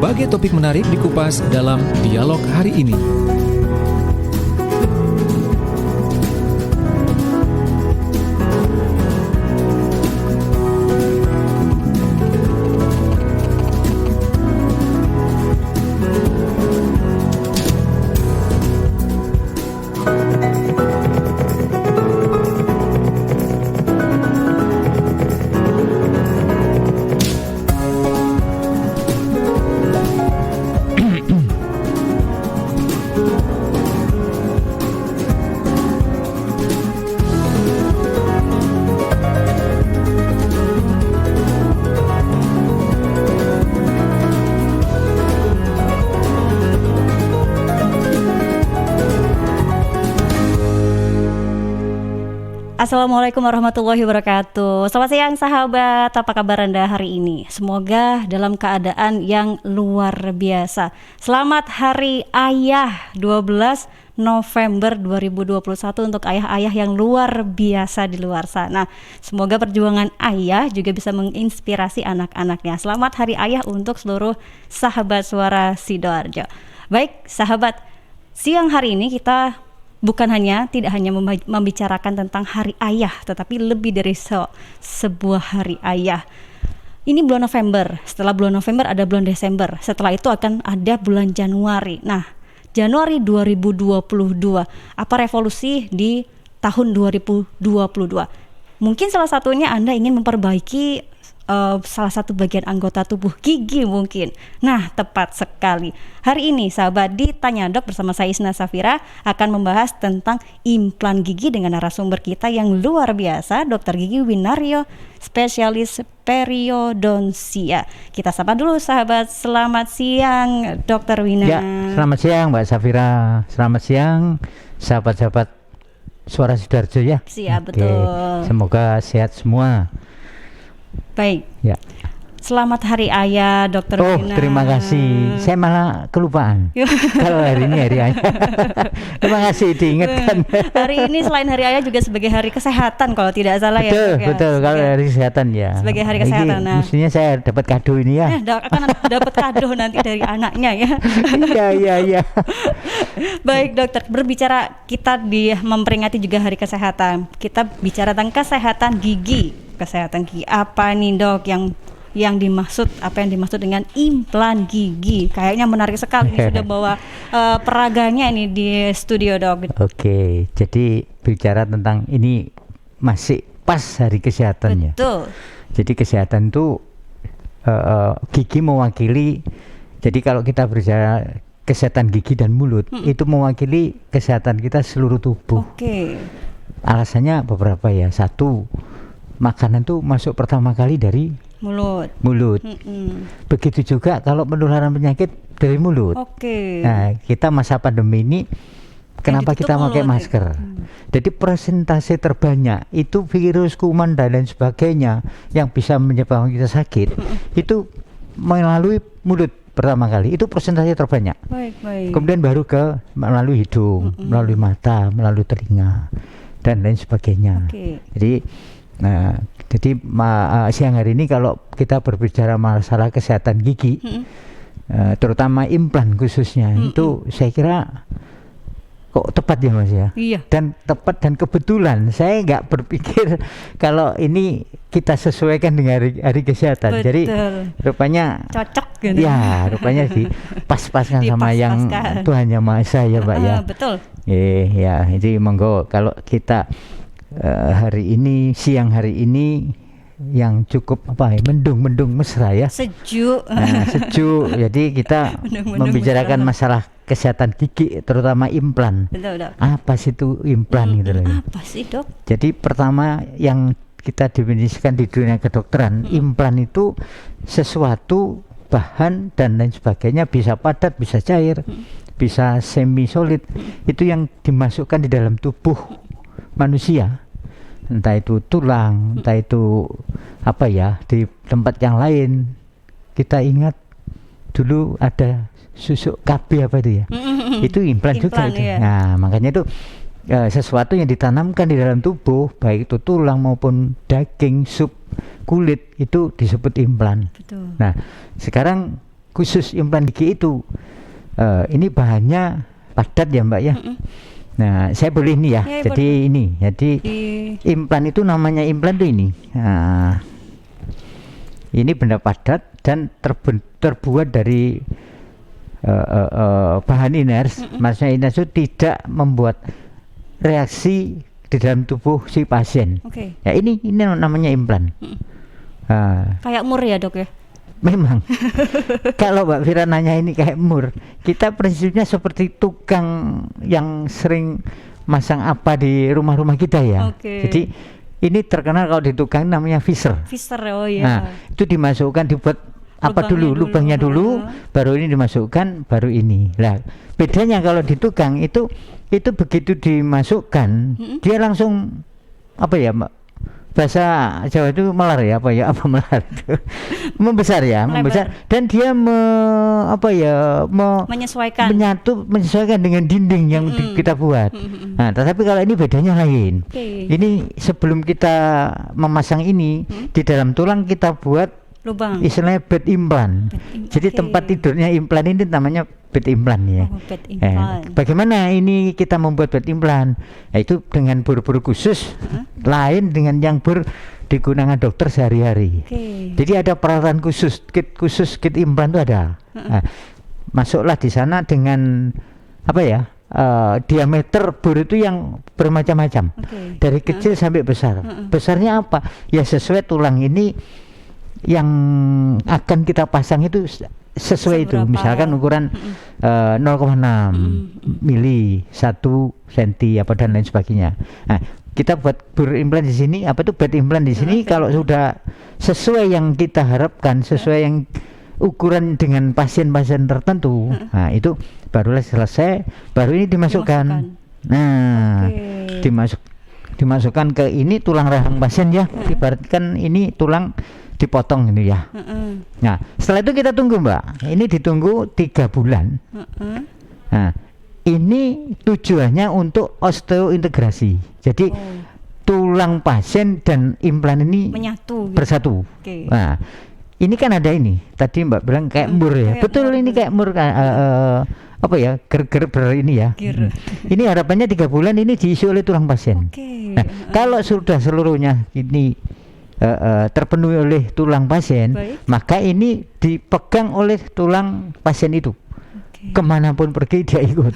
Berbagai topik menarik dikupas dalam dialog hari ini. Assalamualaikum warahmatullahi wabarakatuh. Selamat siang sahabat, apa kabar Anda hari ini? Semoga dalam keadaan yang luar biasa. Selamat Hari Ayah 12 November 2021 untuk ayah-ayah yang luar biasa di luar sana. Semoga perjuangan ayah juga bisa menginspirasi anak-anaknya. Selamat Hari Ayah untuk seluruh sahabat Suara Sidoarjo. Baik sahabat, siang hari ini kita tidak hanya membicarakan tentang Hari Ayah, tetapi lebih dari sebuah Hari Ayah. Ini bulan November, setelah bulan November ada bulan Desember, setelah itu akan ada bulan Januari. Nah, Januari 2022, apa revolusi di tahun 2022? Mungkin salah satunya Anda ingin memperbaiki salah satu bagian anggota tubuh, gigi mungkin. Nah, tepat sekali. Hari ini sahabat di Tanya Dok bersama saya Isna Safira akan membahas tentang implan gigi dengan narasumber kita yang luar biasa, Dr. Gigi Winario, spesialis periodontia. Kita sapa dulu sahabat. Selamat siang Dr. Wina. Ya, selamat siang Mbak Safira. Selamat siang sahabat-sahabat Suara Sidoarjo ya. Siap, betul. Semoga sehat semua. Baik. Ya. Selamat Hari Ayah, Dr. Wina. Terima kasih. Saya malah kelupaan. Kalau hari ini Hari Ayah. Terima kasih diingatkan. Hari ini selain Hari Ayah juga sebagai Hari Kesehatan kalau tidak salah. Betul. Kalau Hari Kesehatan ya. Sebagai Hari Kesehatan. Nah, mestinya saya dapat kado ini ya. Akan dapat kado nanti dari anaknya ya. Iya. Baik dokter, berbicara kita memperingati juga Hari Kesehatan. Kita bicara tentang kesehatan gigi. Kesehatan gigi apa nih dok yang dimaksud, apa yang dimaksud dengan implan gigi? Kayaknya menarik sekali. Sudah bawa peraganya ini di studio dok. Oke, jadi bicara tentang ini masih pas Hari Kesehatan. Betul. Ya. Jadi kesehatan itu gigi mewakili. Jadi kalau kita bicara kesehatan gigi dan mulut itu mewakili kesehatan kita seluruh tubuh. Oke. Alasannya beberapa ya. Satu, makanan tuh masuk pertama kali dari mulut. Begitu juga kalau penularan penyakit dari mulut. Oke. Nah, kita masa pandemi ini kenapa kita pakai masker? Jadi persentase terbanyak itu virus, kuman dan lain sebagainya yang bisa menyebabkan kita sakit itu melalui mulut pertama kali. Itu persentase terbanyak. Baik. Kemudian baru melalui hidung, melalui mata, melalui telinga dan lain sebagainya. Oke. Jadi siang hari ini kalau kita berbicara masalah kesehatan gigi, terutama implan khususnya, itu saya kira kok tepat ya Mas ya. Iya. Dan tepat dan kebetulan saya nggak berpikir kalau ini kita sesuaikan dengan hari kesehatan. Betul. Jadi rupanya cocok gitu. Ya, rupanya dipas-paskan sama yang Tuhan Yang Maha Esa ya Mbak ya. Betul. Ya, jadi monggo kalau kita hari ini, siang hari ini yang cukup mendung mesra ya. Sejuk. Sejuk. Jadi kita membicarakan masalah kesehatan gigi, terutama implan. Betul. Apa sih itu implan gitu loh. Apa sih dok? Jadi pertama yang kita definisikan di dunia kedokteran, implan itu sesuatu bahan dan lain sebagainya, bisa padat, bisa cair, bisa semi solid, itu yang dimasukkan di dalam tubuh manusia, entah itu tulang, entah itu di tempat yang lain. Kita ingat dulu ada susuk KB itu implan juga itu. Iya. Nah, makanya itu sesuatu yang ditanamkan di dalam tubuh, baik itu tulang maupun daging, sup, kulit, itu disebut implan. Betul. Nah, sekarang khusus implan gigi itu ini bahannya padat ya Mbak ya. Nah, saya boleh ini ya. Ya, jadi boleh. ini, jadi implan itu namanya implan itu ini. Nah, ini benda padat dan terbuat dari bahan iners. Maksudnya iners itu tidak membuat reaksi di dalam tubuh si pasien. Oke. Ya ini namanya implan. Kayak mur ya dok ya? Memang. Kalau Mbak Fira nanya ini kayak mur, kita prinsipnya seperti tukang yang sering masang apa di rumah-rumah kita ya. Oke. Jadi ini terkenal kalau di tukang namanya fisher. Fisher, oh iya. Nah, itu dimasukkan, dibuat apa dulu, lubangnya dulu, baru ini dimasukkan, baru ini. Lah, bedanya kalau di tukang itu begitu dimasukkan, dia langsung apa ya, Mbak? Bahasa Jawa itu melar ya, apa melar itu membesar ya, membesar, dan dia menyesuaikan dengan dinding yang kita buat. Nah, tetapi kalau ini bedanya lain. Ini sebelum kita memasang ini di dalam tulang kita buat lubang, istilahnya bed implant. Jadi tempat tidurnya implan ini namanya bed implant ya. Bed implant. Bagaimana ini kita membuat bed implant? Yaitu dengan bur-bur khusus, lain dengan yang digunakan dokter sehari-hari. Jadi ada peralatan khusus, kit implan itu ada. Nah, masuklah di sana dengan apa ya? Diameter bur itu yang bermacam-macam. Dari kecil sampai besar. Besarnya apa? Ya sesuai tulang ini yang akan kita pasang itu sesuai itu. Misalkan ukuran 0,6 mili, 1 senti apa dan lain sebagainya. Nah, kita buat bur implan di sini, apa itu bed implan di sini. Kalau sudah sesuai yang kita harapkan, sesuai yang ukuran dengan pasien-pasien tertentu, nah itu barulah selesai, baru ini dimasukkan. Nah, dimasukkan ke ini tulang rahang pasien ya. Ibaratkan ini tulang dipotong ini ya. Nah, setelah itu kita tunggu Mbak. Ini ditunggu 3 bulan. Nah, ini tujuannya untuk osteointegrasi. Jadi tulang pasien dan implan ini menyatu, bersatu. Nah, ini kan ada ini. Tadi Mbak bilang kayak mur ya. Betul, ini kayak mur apa ya, ger ini ya. Ini harapannya 3 bulan ini diisi oleh tulang pasien. Nah, kalau sudah seluruhnya ini terpenuhi oleh tulang pasien, maka ini dipegang oleh tulang pasien itu. Kemanapun pergi dia ikut.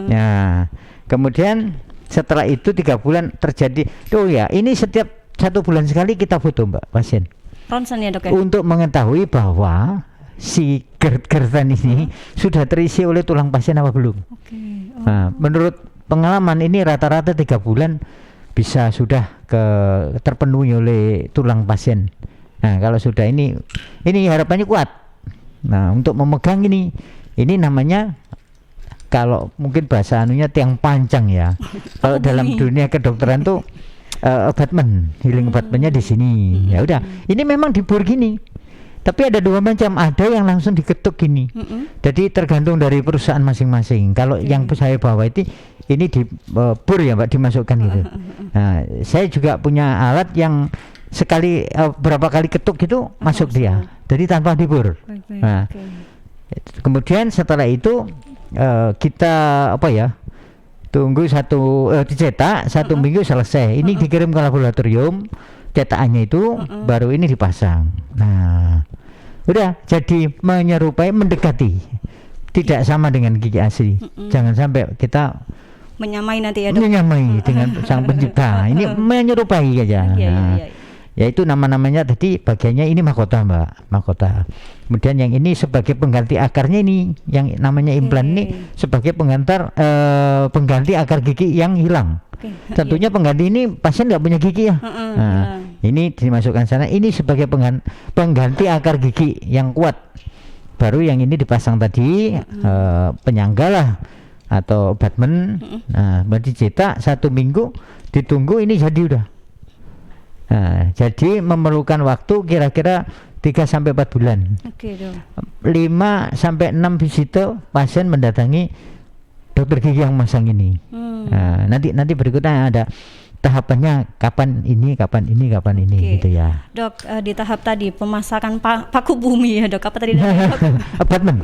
Nah, kemudian setelah itu 3 bulan terjadi. Oh ya, ini setiap 1 bulan sekali kita foto Mbak pasien. Ronsen ya dok ya? Untuk mengetahui bahwa si gerdan ini sudah terisi oleh tulang pasien apa belum. Nah, menurut pengalaman ini rata-rata 3 bulan bisa sudah terpenuhi oleh tulang pasien. Nah, kalau sudah ini harapannya kuat. Nah, untuk memegang ini namanya, kalau mungkin bahasa anunya tiang panjang ya. Kalau dalam dunia kedokteran tuh abutment, healing abutmentnya di sini. Ya udah, ini memang dibur gini. Tapi ada 2 macam, ada yang langsung diketuk gini. Jadi tergantung dari perusahaan masing-masing. Kalau yang saya bawa ini di bur ya Mbak, dimasukkan gitu. Nah, saya juga punya alat yang sekali berapa kali ketuk gitu masuk dia. Jadi tanpa dibur. Nah, kemudian setelah itu kita apa ya? Tunggu dicetak 1 minggu selesai. Ini dikirim ke laboratorium, cetakannya itu baru ini dipasang. Nah, udah jadi menyerupai, mendekati. Tidak sama dengan gigi asli. Jangan sampai kita menyamai nanti ya dok. Menyamai dengan sang pencipta. Ini menyerupai aja. Yaitu nama-namanya tadi bagiannya ini mahkota Mbak, mahkota. Kemudian yang ini sebagai pengganti akarnya, ini yang namanya implan ini sebagai pengganti akar gigi yang hilang. Tentunya pengganti ini pasien nggak punya gigi ya. Nah, ini dimasukkan sana, ini sebagai pengganti akar gigi yang kuat. Baru yang ini dipasang tadi penyangga lah atau abutment. Nah, dicetak 1 minggu, ditunggu ini jadi udah. Nah, jadi memerlukan waktu kira-kira 3-4 bulan. 5-6 visite pasien mendatangi dokter gigi yang masang ini. Nah, nanti berikutnya ada tahapannya kapan ini Oke. gitu ya. Dok, di tahap tadi pemasakan paku bumi ya dok, apa tadi namanya, dok? Abutment.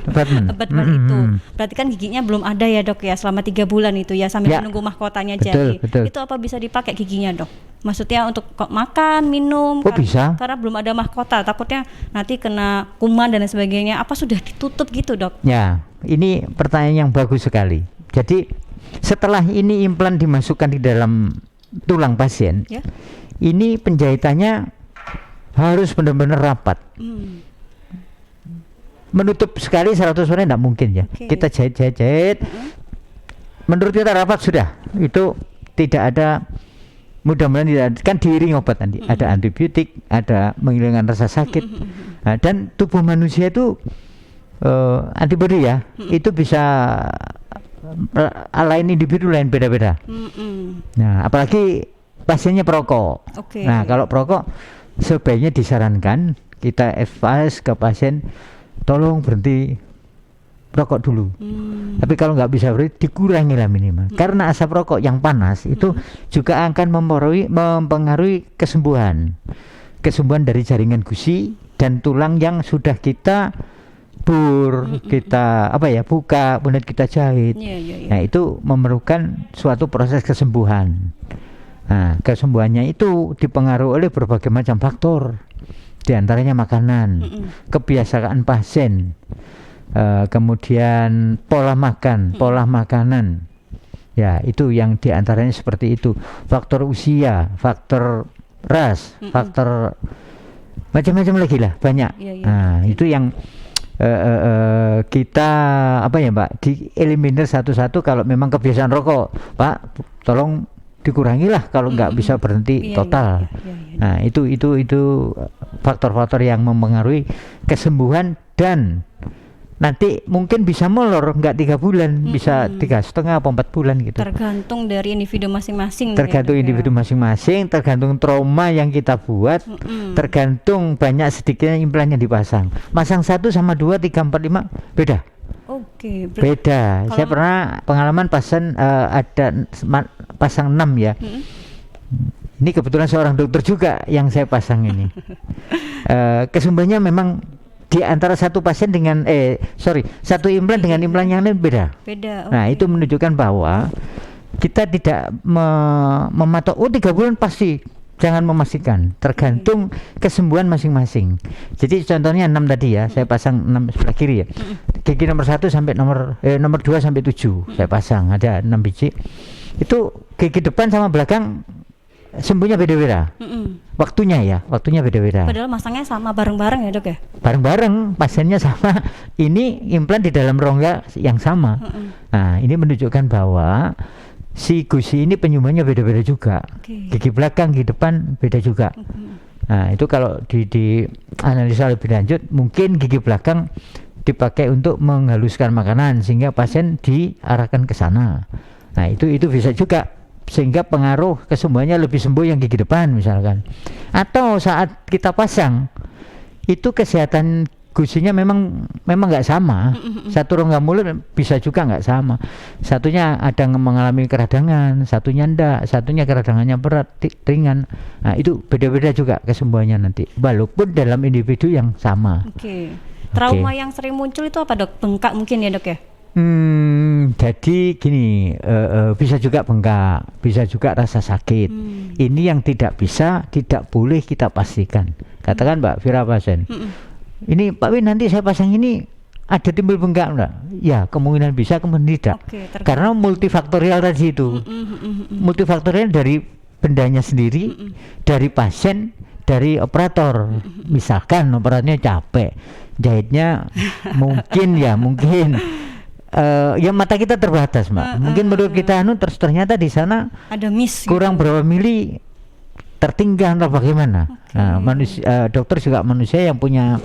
Abutment itu berarti kan giginya belum ada ya dok ya selama 3 bulan itu ya sambil Ya. menunggu mahkotanya Betul, jadi. betul. Itu apa bisa dipakai giginya dok? Maksudnya untuk makan, minum? Oh, bisa. Karena belum ada mahkota, takutnya nanti kena kuman dan lain sebagainya. Apa sudah ditutup gitu dok? Ya, ini pertanyaan yang bagus sekali. Jadi setelah ini implan dimasukkan di dalam tulang pasien, Ya. ini penjahitannya harus benar-benar rapat. Menutup sekali 100% tidak mungkin ya. Oke. Kita jahit. Menurut kita rapat sudah. Itu tidak ada, mudah-mudahan tidak ada, kan diiring obat nanti. Ada antibiotik, ada menghilangkan rasa sakit. Nah, dan tubuh manusia itu antibodi ya, itu bisa lain individu lain beda-beda. Nah, apalagi pasiennya perokok. Oke. Nah, kalau perokok sebaiknya disarankan, kita advise ke pasien tolong berhenti rokok dulu. Tapi kalau nggak bisa berhenti, dikurangi lah minimal. Karena asap rokok yang panas itu juga akan mempengaruhi kesembuhan dari jaringan gusi dan tulang yang sudah kita kita buka, kemudian kita jahit. Nah, itu memerlukan suatu proses kesembuhan. Nah, kesembuhannya itu dipengaruhi oleh berbagai macam faktor, di antaranya makanan, kebiasaan pasien, kemudian pola makanan. Ya, itu yang di antaranya seperti itu. Faktor usia, faktor ras, faktor macam-macam lagi lah, banyak. Nah, itu yang kita dieliminir satu-satu. Kalau memang kebiasaan rokok, Pak, tolong dikurangilah kalau nggak bisa berhenti total. Nah, itu faktor-faktor yang mempengaruhi kesembuhan, dan nanti mungkin bisa molor, nggak 3 bulan, bisa 3,5 atau 4 bulan gitu. Tergantung dari individu masing-masing. Tergantung individu masing-masing, tergantung trauma yang kita buat, tergantung banyak sedikitnya implan yang dipasang. Masang 1 sama 2, 3, 4, 5 beda. Oke. Beda. Saya pernah pengalaman pasang pasang 6 ya. Ini kebetulan seorang dokter juga yang saya pasang ini. Kesembuhannya memang di antara satu pasien dengan satu implan dengan implan yang lain beda. Nah, itu menunjukkan bahwa kita tidak mematok 3 bulan pasti. Jangan memastikan, tergantung kesembuhan masing-masing. Jadi contohnya 6 tadi ya, saya pasang 6 sebelah kiri ya. Gigi nomor 1 sampai nomor 2 sampai 7 saya pasang, ada 6 biji. Itu gigi depan sama belakang sembuhnya beda-beda. Waktunya beda-beda. Padahal masangnya sama bareng-bareng ya dok ya? Bareng-bareng, pasiennya sama. Ini implan di dalam rongga yang sama. Nah, ini menunjukkan bahwa si gusi ini penyumbannya beda-beda juga. Gigi belakang, gigi depan beda juga. Nah, itu kalau di analisa lebih lanjut, mungkin gigi belakang dipakai untuk menghaluskan makanan sehingga pasien diarahkan ke sana. Nah, itu bisa juga, sehingga pengaruh kesembuhannya lebih sembuh yang gigi depan misalkan. Atau saat kita pasang itu kesehatan gusinya memang nggak sama. Satu rongga mulut bisa juga nggak sama. Satunya ada mengalami keradangan, satunya enggak, satunya keradangannya berat, ringan. Nah, itu beda-beda juga kesembuhannya nanti, walaupun dalam individu yang sama. Trauma yang sering muncul itu apa dok? Bengkak mungkin ya dok ya? Jadi gini, bisa juga bengkak, bisa juga rasa sakit. Ini yang tidak boleh kita pastikan. Katakan Mbak Vira pasien, ini Pak Win, nanti saya pasang ini ada timbul bengkak enggak? Ya, kemungkinan bisa, kemungkinan tidak. Karena multifaktorial tadi itu. Multifaktorial dari bendanya sendiri, dari pasien, dari operator. Misalkan operatornya capek, jahitnya mungkin ya mata kita terbatas, Mbak. Mungkin menurut kita ternyata di sana ada miss kurang gitu. berapa mili tertinggal atau bagaimana. Nah, dokter juga manusia yang punya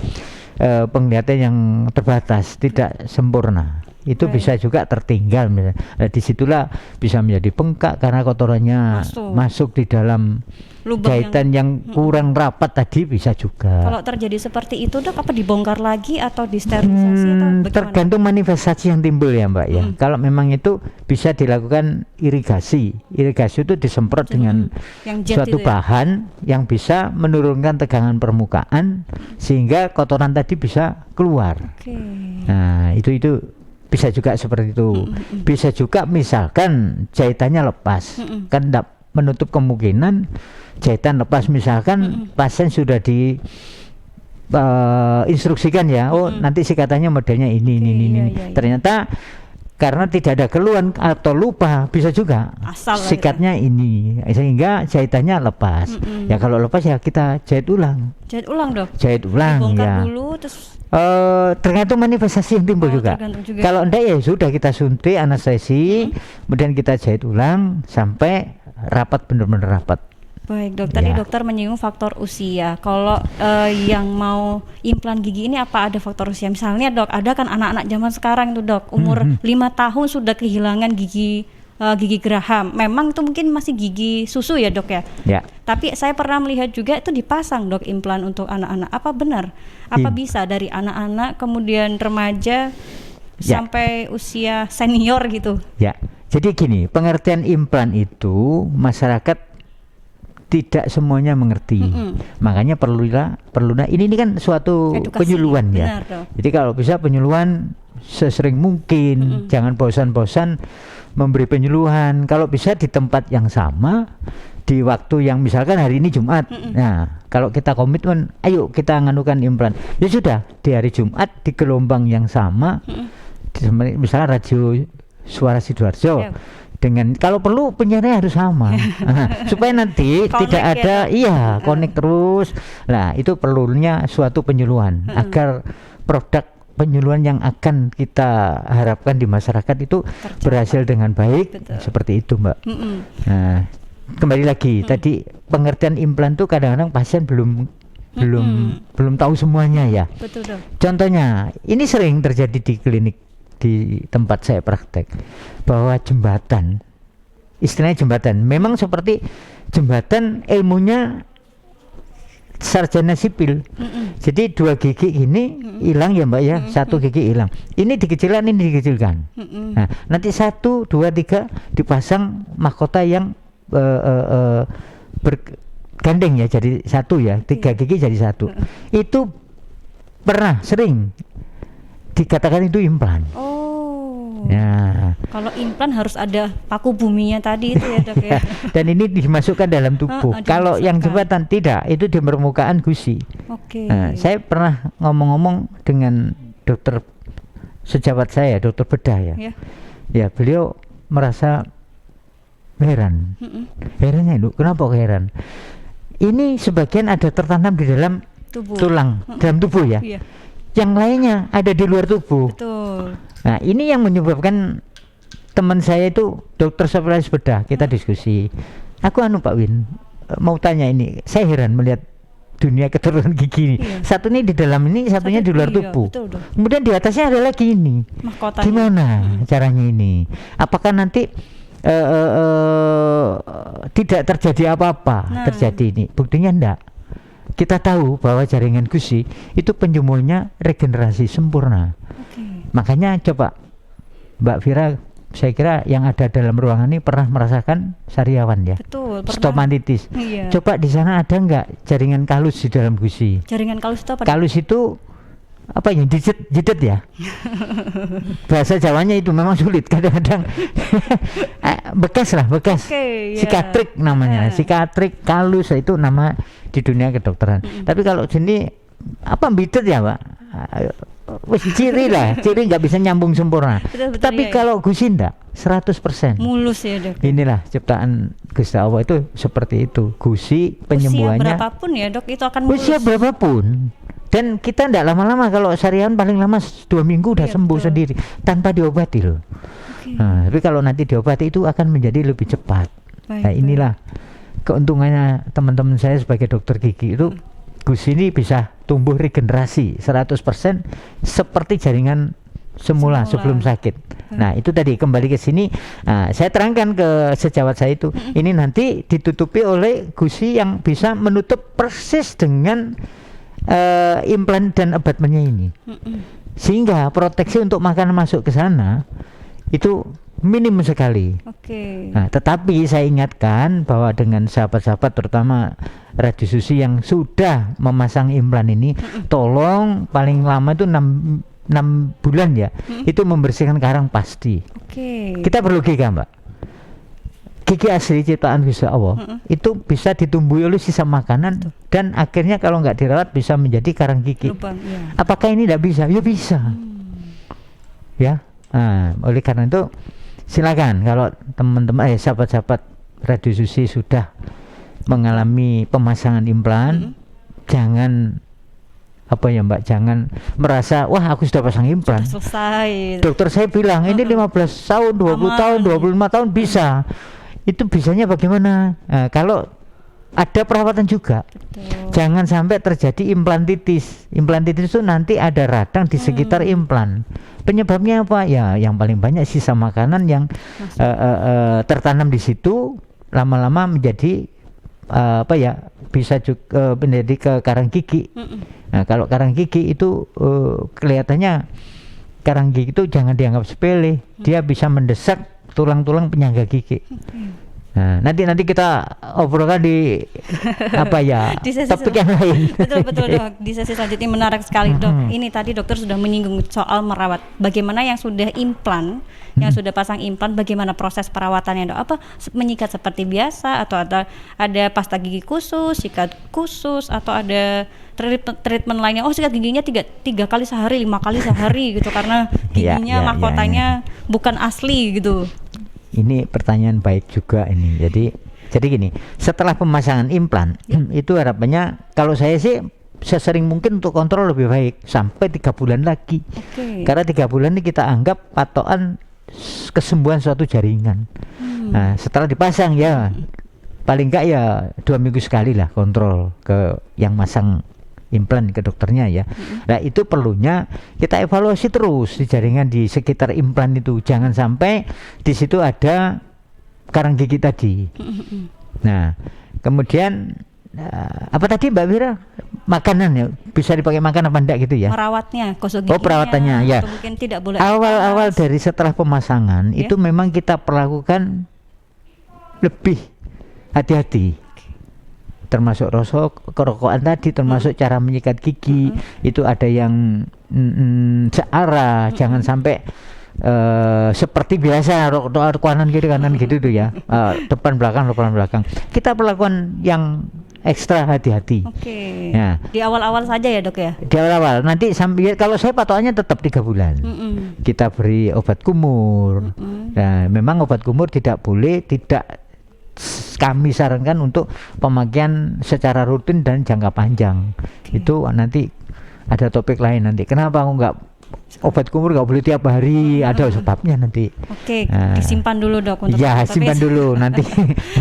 penglihatan yang terbatas, tidak sempurna. itu bisa juga tertinggal misalnya. Nah, disitulah bisa menjadi bengkak karena kotorannya masuk di dalam lubang jahitan yang kurang rapat tadi, bisa juga. Kalau terjadi seperti itu Dok, apa dibongkar lagi atau disterilisasi atau bagaimana? Tergantung manifestasi yang timbul ya Mbak ya. Kalau memang itu bisa dilakukan irigasi itu disemprot dengan suatu bahan yang bisa menurunkan tegangan permukaan sehingga kotoran tadi bisa keluar. Nah itu bisa juga seperti itu. Bisa juga misalkan jahitannya lepas, kan tidak menutup kemungkinan jahitan lepas, misalkan pasien sudah di instruksikan ya, nanti sikatannya modelnya ini. Ternyata karena tidak ada keluhan atau lupa, bisa juga sikatnya ini sehingga jahitannya lepas. Ya kalau lepas ya kita jahit ulang Dok. Jahit ulang ya. Dulu, terus tergantung manifestasi yang timbul juga. Kalau enggak ya sudah kita suntik anestesi, kemudian kita jahit ulang sampai rapat, benar-benar rapat. Baik Dok, tadi dokter menyinggung faktor usia. Kalau yang mau implan gigi ini apa ada faktor usia? Misalnya Dok, ada kan anak-anak zaman sekarang itu Dok, umur 5 tahun sudah kehilangan gigi geraham. Memang itu mungkin masih gigi susu ya Dok ya? Ya. Tapi saya pernah melihat juga itu dipasang Dok implan untuk anak-anak. Apa benar? Apa bisa dari anak-anak kemudian remaja sampai usia senior gitu? Ya. Jadi gini, pengertian implan itu masyarakat tidak semuanya mengerti. Makanya perlulah ini kan suatu edukasi, penyuluhan ya. Jadi kalau bisa penyuluhan sesering mungkin, jangan bosan-bosan memberi penyuluhan. Kalau bisa di tempat yang sama, di waktu yang misalkan hari ini Jumat. Nah, kalau kita komitmen, ayo kita nganukan implan. Ya sudah, di hari Jumat di gelombang yang sama, misalnya radio Suara Sidoarjo dengan kalau perlu penyiarnya harus sama supaya nanti tidak ada connect terus. Nah itu perlunya suatu penyuluhan agar produk penyuluhan yang akan kita harapkan di masyarakat itu berhasil dengan baik. Seperti itu Mbak. Nah kembali lagi tadi pengertian implan tuh kadang-kadang pasien belum tahu semuanya ya. Betul Dok. Contohnya ini sering terjadi di klinik di tempat saya praktek, bahwa jembatan, istilahnya jembatan, memang seperti jembatan ilmunya sarjana sipil. Jadi 2 gigi ini hilang ya Mbak ya, 1 gigi hilang. Ini dikecilkan, ini dikecilkan. Nah, nanti 1, 2, 3 dipasang mahkota yang bergandeng ya, jadi 1 ya, 3 gigi jadi 1. Itu pernah sering dikatakan itu implan. Ya. Kalau implan harus ada paku buminya tadi itu ya Dok ya. Dan ini dimasukkan dalam tubuh. Kalau yang jembatan tidak, itu di permukaan gusi. Nah, saya pernah ngomong-ngomong dengan dokter sejawat saya, dokter bedah ya. Ya beliau merasa heran. Herannya itu kenapa heran? Ini sebagian ada tertanam di dalam tulang, dalam tubuh ya. Yang lainnya ada di luar tubuh. Betul. Nah ini yang menyebabkan teman saya itu dokter spesialis bedah, kita diskusi. Aku Pak Win mau tanya ini, saya heran melihat dunia keturunan gigi ini. Satu ini di dalam ini, satunya di luar tubuh. Kemudian di atasnya ada lagi ini. Mahkotanya. Gimana caranya ini? Apakah nanti tidak terjadi apa-apa terjadi ini? Buktinya enggak. Kita tahu bahwa jaringan gusi itu penjemurnya regenerasi sempurna. Makanya coba Mbak Vira, saya kira yang ada dalam ruangan ini pernah merasakan sariawan ya. Betul, stomatitis. Coba di sana ada nggak jaringan kalus di dalam gusi? Jaringan kalus itu apa? Kalus itu apa ya, jidat ya. Bahasa Jawanya itu memang sulit kadang-kadang. bekas sikatrik namanya. Sikatrik, kalus itu nama di dunia kedokteran. Tapi kalau sini apa bidet ya Pak, ciri nggak bisa nyambung sempurna. Tapi kalau gusi enggak 100% mulus ya Dok. Inilah ciptaan Gusti Allah itu seperti itu. Gusi penyembuhannya usia berapapun ya Dok itu akan mulus. Usia berapapun. Dan kita enggak lama-lama, kalau sariawan paling lama 2 minggu udah sembuh sendiri tanpa diobati loh. Nah, tapi kalau nanti diobati itu akan menjadi lebih cepat. Nah inilah keuntungannya teman-teman saya sebagai dokter gigi itu. Gusi ini bisa tumbuh regenerasi 100% seperti jaringan semula sebelum sakit. Nah itu tadi kembali ke sini. Nah, saya terangkan ke sejawat saya itu, ini nanti ditutupi oleh gusi yang bisa menutup persis dengan implan dan abatmennya ini, sehingga proteksi untuk makanan masuk ke sana itu minim sekali. Nah, tetapi saya ingatkan bahwa dengan sahabat-sahabat terutama radiologi yang sudah memasang implan ini, tolong paling lama itu 6 bulan ya, itu membersihkan karang pasti. Kita berlogika Mbak, gigi asli ciptaan Gusti Allah itu bisa ditumbuhi oleh sisa makanan dan akhirnya kalau nggak dirawat bisa menjadi karang gigi. Apakah ini tidak bisa? Ya bisa. Ya, nah, oleh karena itu silakan kalau teman-teman sahabat-sahabat radiologi sudah mengalami pemasangan implan, jangan apa ya Mbak, jangan merasa wah aku sudah pasang implan selesai. Dokter saya bilang ini 15 tahun, 20 tahun, 25 tahun bisa. Itu bisanya bagaimana? Nah, kalau ada perawatan juga. Jangan sampai terjadi implantitis. Implantitis itu nanti ada radang di sekitar implan. Penyebabnya apa? Ya yang paling banyak sisa makanan yang tertanam di situ lama-lama menjadi apa ya, bisa juga menjadi ke karang gigi. Nah, kalau karang gigi itu kelihatannya karang gigi itu jangan dianggap sepele. Dia bisa mendesak tulang-tulang penyangga gigi. Nah, nanti kita obrolkan di apa ya, di sesi topik yang lain. Betul Dok. Di sesi selanjutnya menarik sekali Dok. Ini tadi dokter sudah menyinggung soal merawat. Bagaimana yang sudah implan, yang sudah pasang implan, bagaimana proses perawatannya Dok? Apa menyikat seperti biasa atau ada pasta gigi khusus, sikat khusus, atau ada treatment lainnya? Oh, sikat giginya 3 kali sehari, 5 kali sehari gitu karena giginya mahkotanya bukan asli gitu. Ini pertanyaan baik juga ini. Jadi gini, setelah pemasangan implan itu harapannya kalau saya sih sesering mungkin untuk kontrol lebih baik sampai 3 bulan lagi. Karena 3 bulan ini kita anggap patokan kesembuhan suatu jaringan. Nah, setelah dipasang ya paling enggak ya 2 minggu sekali lah kontrol ke yang masang implan ke dokternya ya. Nah itu perlunya kita evaluasi terus di jaringan di sekitar implan itu, jangan sampai di situ ada karang gigi tadi. Nah kemudian apa tadi Mbak Mira, makanan ya bisa dipakai makan apa enggak gitu ya? Merawatnya, gosok giginya. Oh perawatannya ya. Mungkin tidak boleh. Awal-awal dari setelah pemasangan itu memang kita perlakukan lebih hati-hati. Termasuk kerokokan tadi, termasuk cara menyikat gigi itu ada yang searah, jangan sampai seperti biasa kanan gitu tuh ya, depan belakang kita perlakukan yang ekstra hati-hati. Nah, di awal-awal saja ya Dok ya? Di awal-awal, nanti sampai kalau saya patokannya tetap 3 bulan. Kita beri obat kumur. Nah, memang obat kumur tidak boleh, kami sarankan untuk pemakaian secara rutin dan jangka panjang. Itu nanti ada topik lain nanti. Kenapa aku nggak obat kumur nggak boleh tiap hari? Ada sebabnya nanti. Disimpan dulu Dok untuk simpan dulu nanti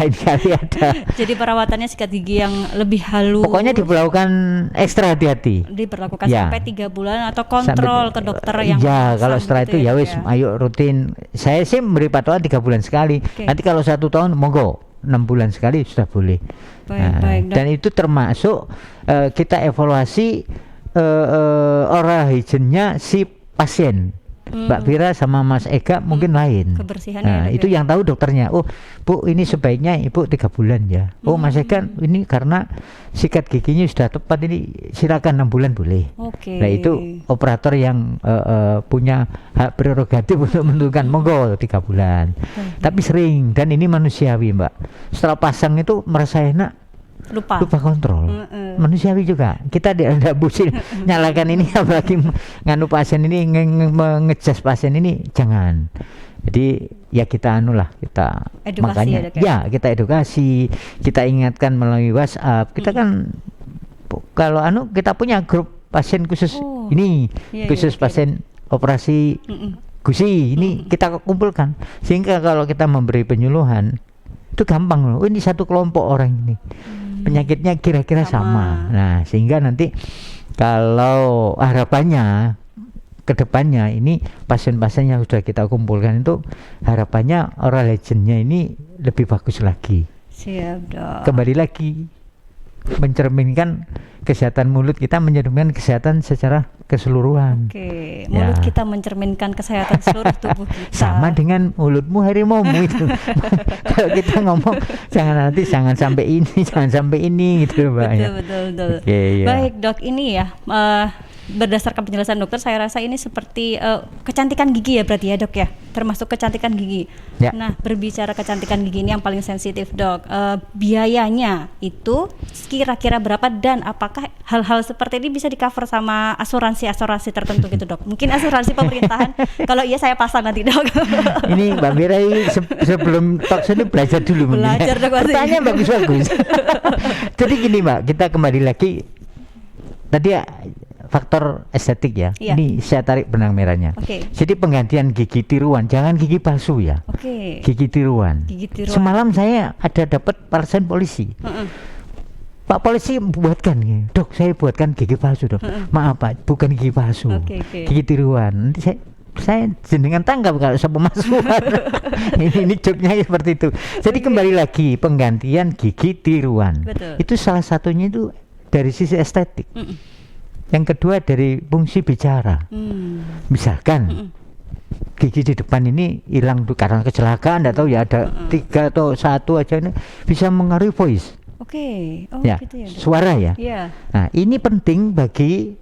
lain kali ada. Jadi perawatannya sikat gigi yang lebih halus. Pokoknya diperlakukan ekstra hati-hati. Diperlakukan sampai 3 bulan atau kontrol ke dokter yang. Ya kalau setelah itu ya wis ayo rutin. Saya sih memberi patokan 3 bulan sekali. Nanti kalau 1 tahun monggo 6 bulan sekali sudah boleh. Baik, dan itu termasuk kita evaluasi oral hygiene-nya si pasien. Mbak Vira sama Mas Ega mungkin lain. Kebersihannya itu yang tahu dokternya. Oh Bu, ini sebaiknya Ibu 3 bulan ya. Oh Mas Ega, ini karena sikat giginya sudah tepat, ini silakan 6 bulan boleh. Nah itu operator yang punya hak prerogatif untuk menentukan monggo 3 bulan. Tapi sering, dan ini manusiawi Mbak, setelah pasang itu merasa enak, lupa kontrol. Manusiawi juga, kita tidak busin nyalakan ini, apalagi nganu pasien ini ngejas pasien ini, jangan. Jadi ya kita kita edukasi, makanya ya kita edukasi, kita ingatkan melalui WhatsApp. Kita kan kalau kita punya grup pasien khusus khusus pasien operasi gusi ini kita kumpulkan, sehingga kalau kita memberi penyuluhan itu gampang loh. Ini satu kelompok orang ini penyakitnya kira-kira sama. Nah sehingga nanti kalau harapannya kedepannya ini pasien-pasien yang sudah kita kumpulkan itu harapannya oral hygiene-nya ini lebih bagus lagi. Siap, Dok. Kembali lagi mencerminkan kesehatan mulut kita, mencerminkan kesehatan secara keseluruhan. Oke, mulut kita mencerminkan kesehatan seluruh tubuh kita. Sama dengan mulutmu harimaumu itu. Kalau kita ngomong jangan sampai ini, jangan sampai ini gitu, Mbak. Betul. Oke, ya. Baik, Dok, ini ya berdasarkan penjelasan dokter, saya rasa ini seperti kecantikan gigi ya berarti ya, Dok ya, termasuk kecantikan gigi. Ya. Nah, berbicara kecantikan gigi ini yang paling sensitif, Dok, biayanya itu kira-kira berapa dan apakah hal-hal seperti ini bisa di cover sama asuransi tertentu gitu, Dok? Mungkin asuransi pemerintahan. Kalau iya saya pasang nanti, Dok. Ini Mbak Mira sebelum talk show ini belajar dulu. Belajar, Dok. Pertanyaan bagus. Jadi gini, Mbak, kita kembali lagi tadi ya, faktor estetik ya. Iya. Ini saya tarik benang merahnya. Oke. Jadi penggantian gigi tiruan, jangan gigi palsu ya. Oke. Gigi tiruan. Semalam saya ada dapat pasien polisi. Pak polisi buatkan, Dok, saya buatkan gigi palsu, Dok. Maaf Pak, bukan gigi palsu. Gigi tiruan. Nanti saya jenengan tanggap kalau saya pemasukan. ini joknya seperti itu. Jadi kembali lagi penggantian gigi tiruan. Betul. Itu salah satunya itu dari sisi estetik. Yang kedua dari fungsi bicara. Misalkan gigi di depan ini hilang karena kecelakaan, atau ya ada 3 atau 1 aja, ini bisa mengaruhi voice. Oke. Oh, Ya, gitu ya, Dok. suara ya. Iya. Nah, ini penting bagi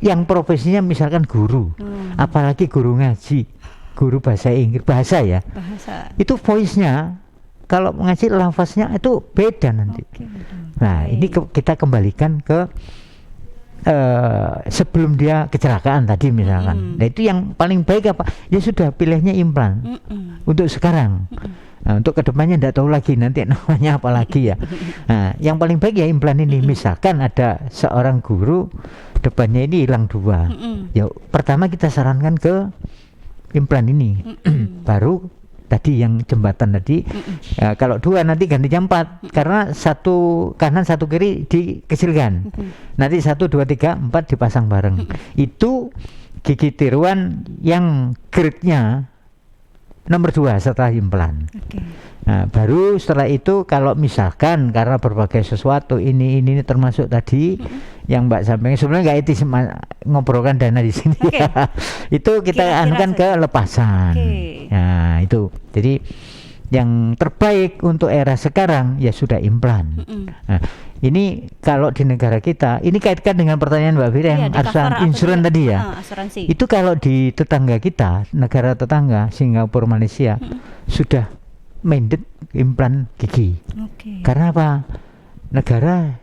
yang profesinya misalkan guru, apalagi guru ngaji, guru bahasa Inggris, bahasa ya. Bahasa. Itu voice-nya kalau ngaji lafaznya itu beda nanti. Oke, betul. Nah, ini kita kembalikan ke sebelum dia kecelakaan tadi misalkan. Nah, itu yang paling baik apa? Ya sudah, pilihnya implan untuk sekarang. Nah, untuk kedepannya tidak tahu lagi nanti namanya apa lagi ya. Nah, yang paling baik ya implan ini. Misalkan ada seorang guru depannya ini hilang 2, ya pertama kita sarankan ke implan ini. Baru tadi yang jembatan tadi, ya, kalau 2 nanti gantinya 4, karena 1 kanan 1 kiri dikecilkan. Nanti 1, 2, 3, 4 dipasang bareng. Itu gigi tiruan yang grade-nya nomor 2 setelah implan. Nah, baru setelah itu kalau misalkan karena berbagai sesuatu ini termasuk tadi yang Mbak sampaikan, sebenarnya nggak etis ngobrolkan dana di sini. Ya. Itu kita anukan ke lepasan. Nah, itu. Jadi yang terbaik untuk era sekarang ya sudah implan. Nah, ini kalau di negara kita, ini kaitkan dengan pertanyaan Mbak Fira yang insuran tadi ya. Asuransi. Itu kalau di tetangga kita, negara tetangga Singapura, Malaysia, sudah mandate implan gigi. Karena apa? Negara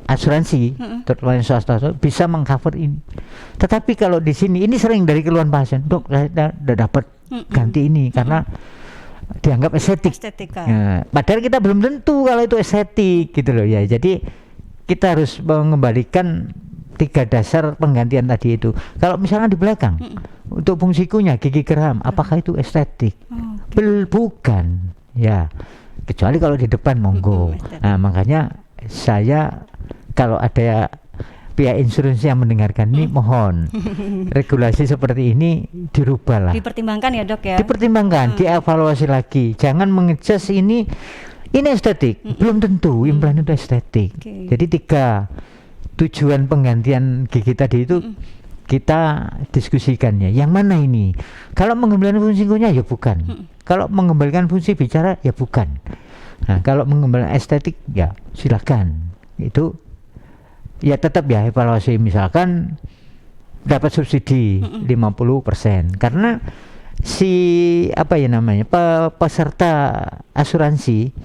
asuransi, terutama swasta bisa mengcover ini. Tetapi kalau di sini, ini sering dari keluhan pasien, Dok, saya sudah dapat ganti ini karena dianggap estetik. Ya, padahal kita belum tentu kalau itu estetik gitu loh ya. Jadi kita harus mengembalikan 3 dasar penggantian tadi itu. Kalau misalnya di belakang untuk fungsi kunyah, gigi geram, apakah itu estetik? Bukan ya, kecuali kalau di depan monggo. Nah, makanya saya kalau ada pihak insuransi yang mendengarkan ini, mohon regulasi seperti ini dirubah lah. Dipertimbangkan ya, Dok ya. Dipertimbangkan, dievaluasi lagi. Jangan mengejudge ini estetik. Belum tentu implan itu estetik. Jadi 3 tujuan penggantian gigi tadi itu kita diskusikannya. Yang mana ini? Kalau mengembalikan fungsi kunyah ya bukan. Kalau mengembalikan fungsi bicara ya bukan. Nah, kalau mengembalikan estetik ya silakan. Itu ya tetap ya evaluasi, misalkan dapat subsidi 50%, karena si apa ya namanya peserta asuransi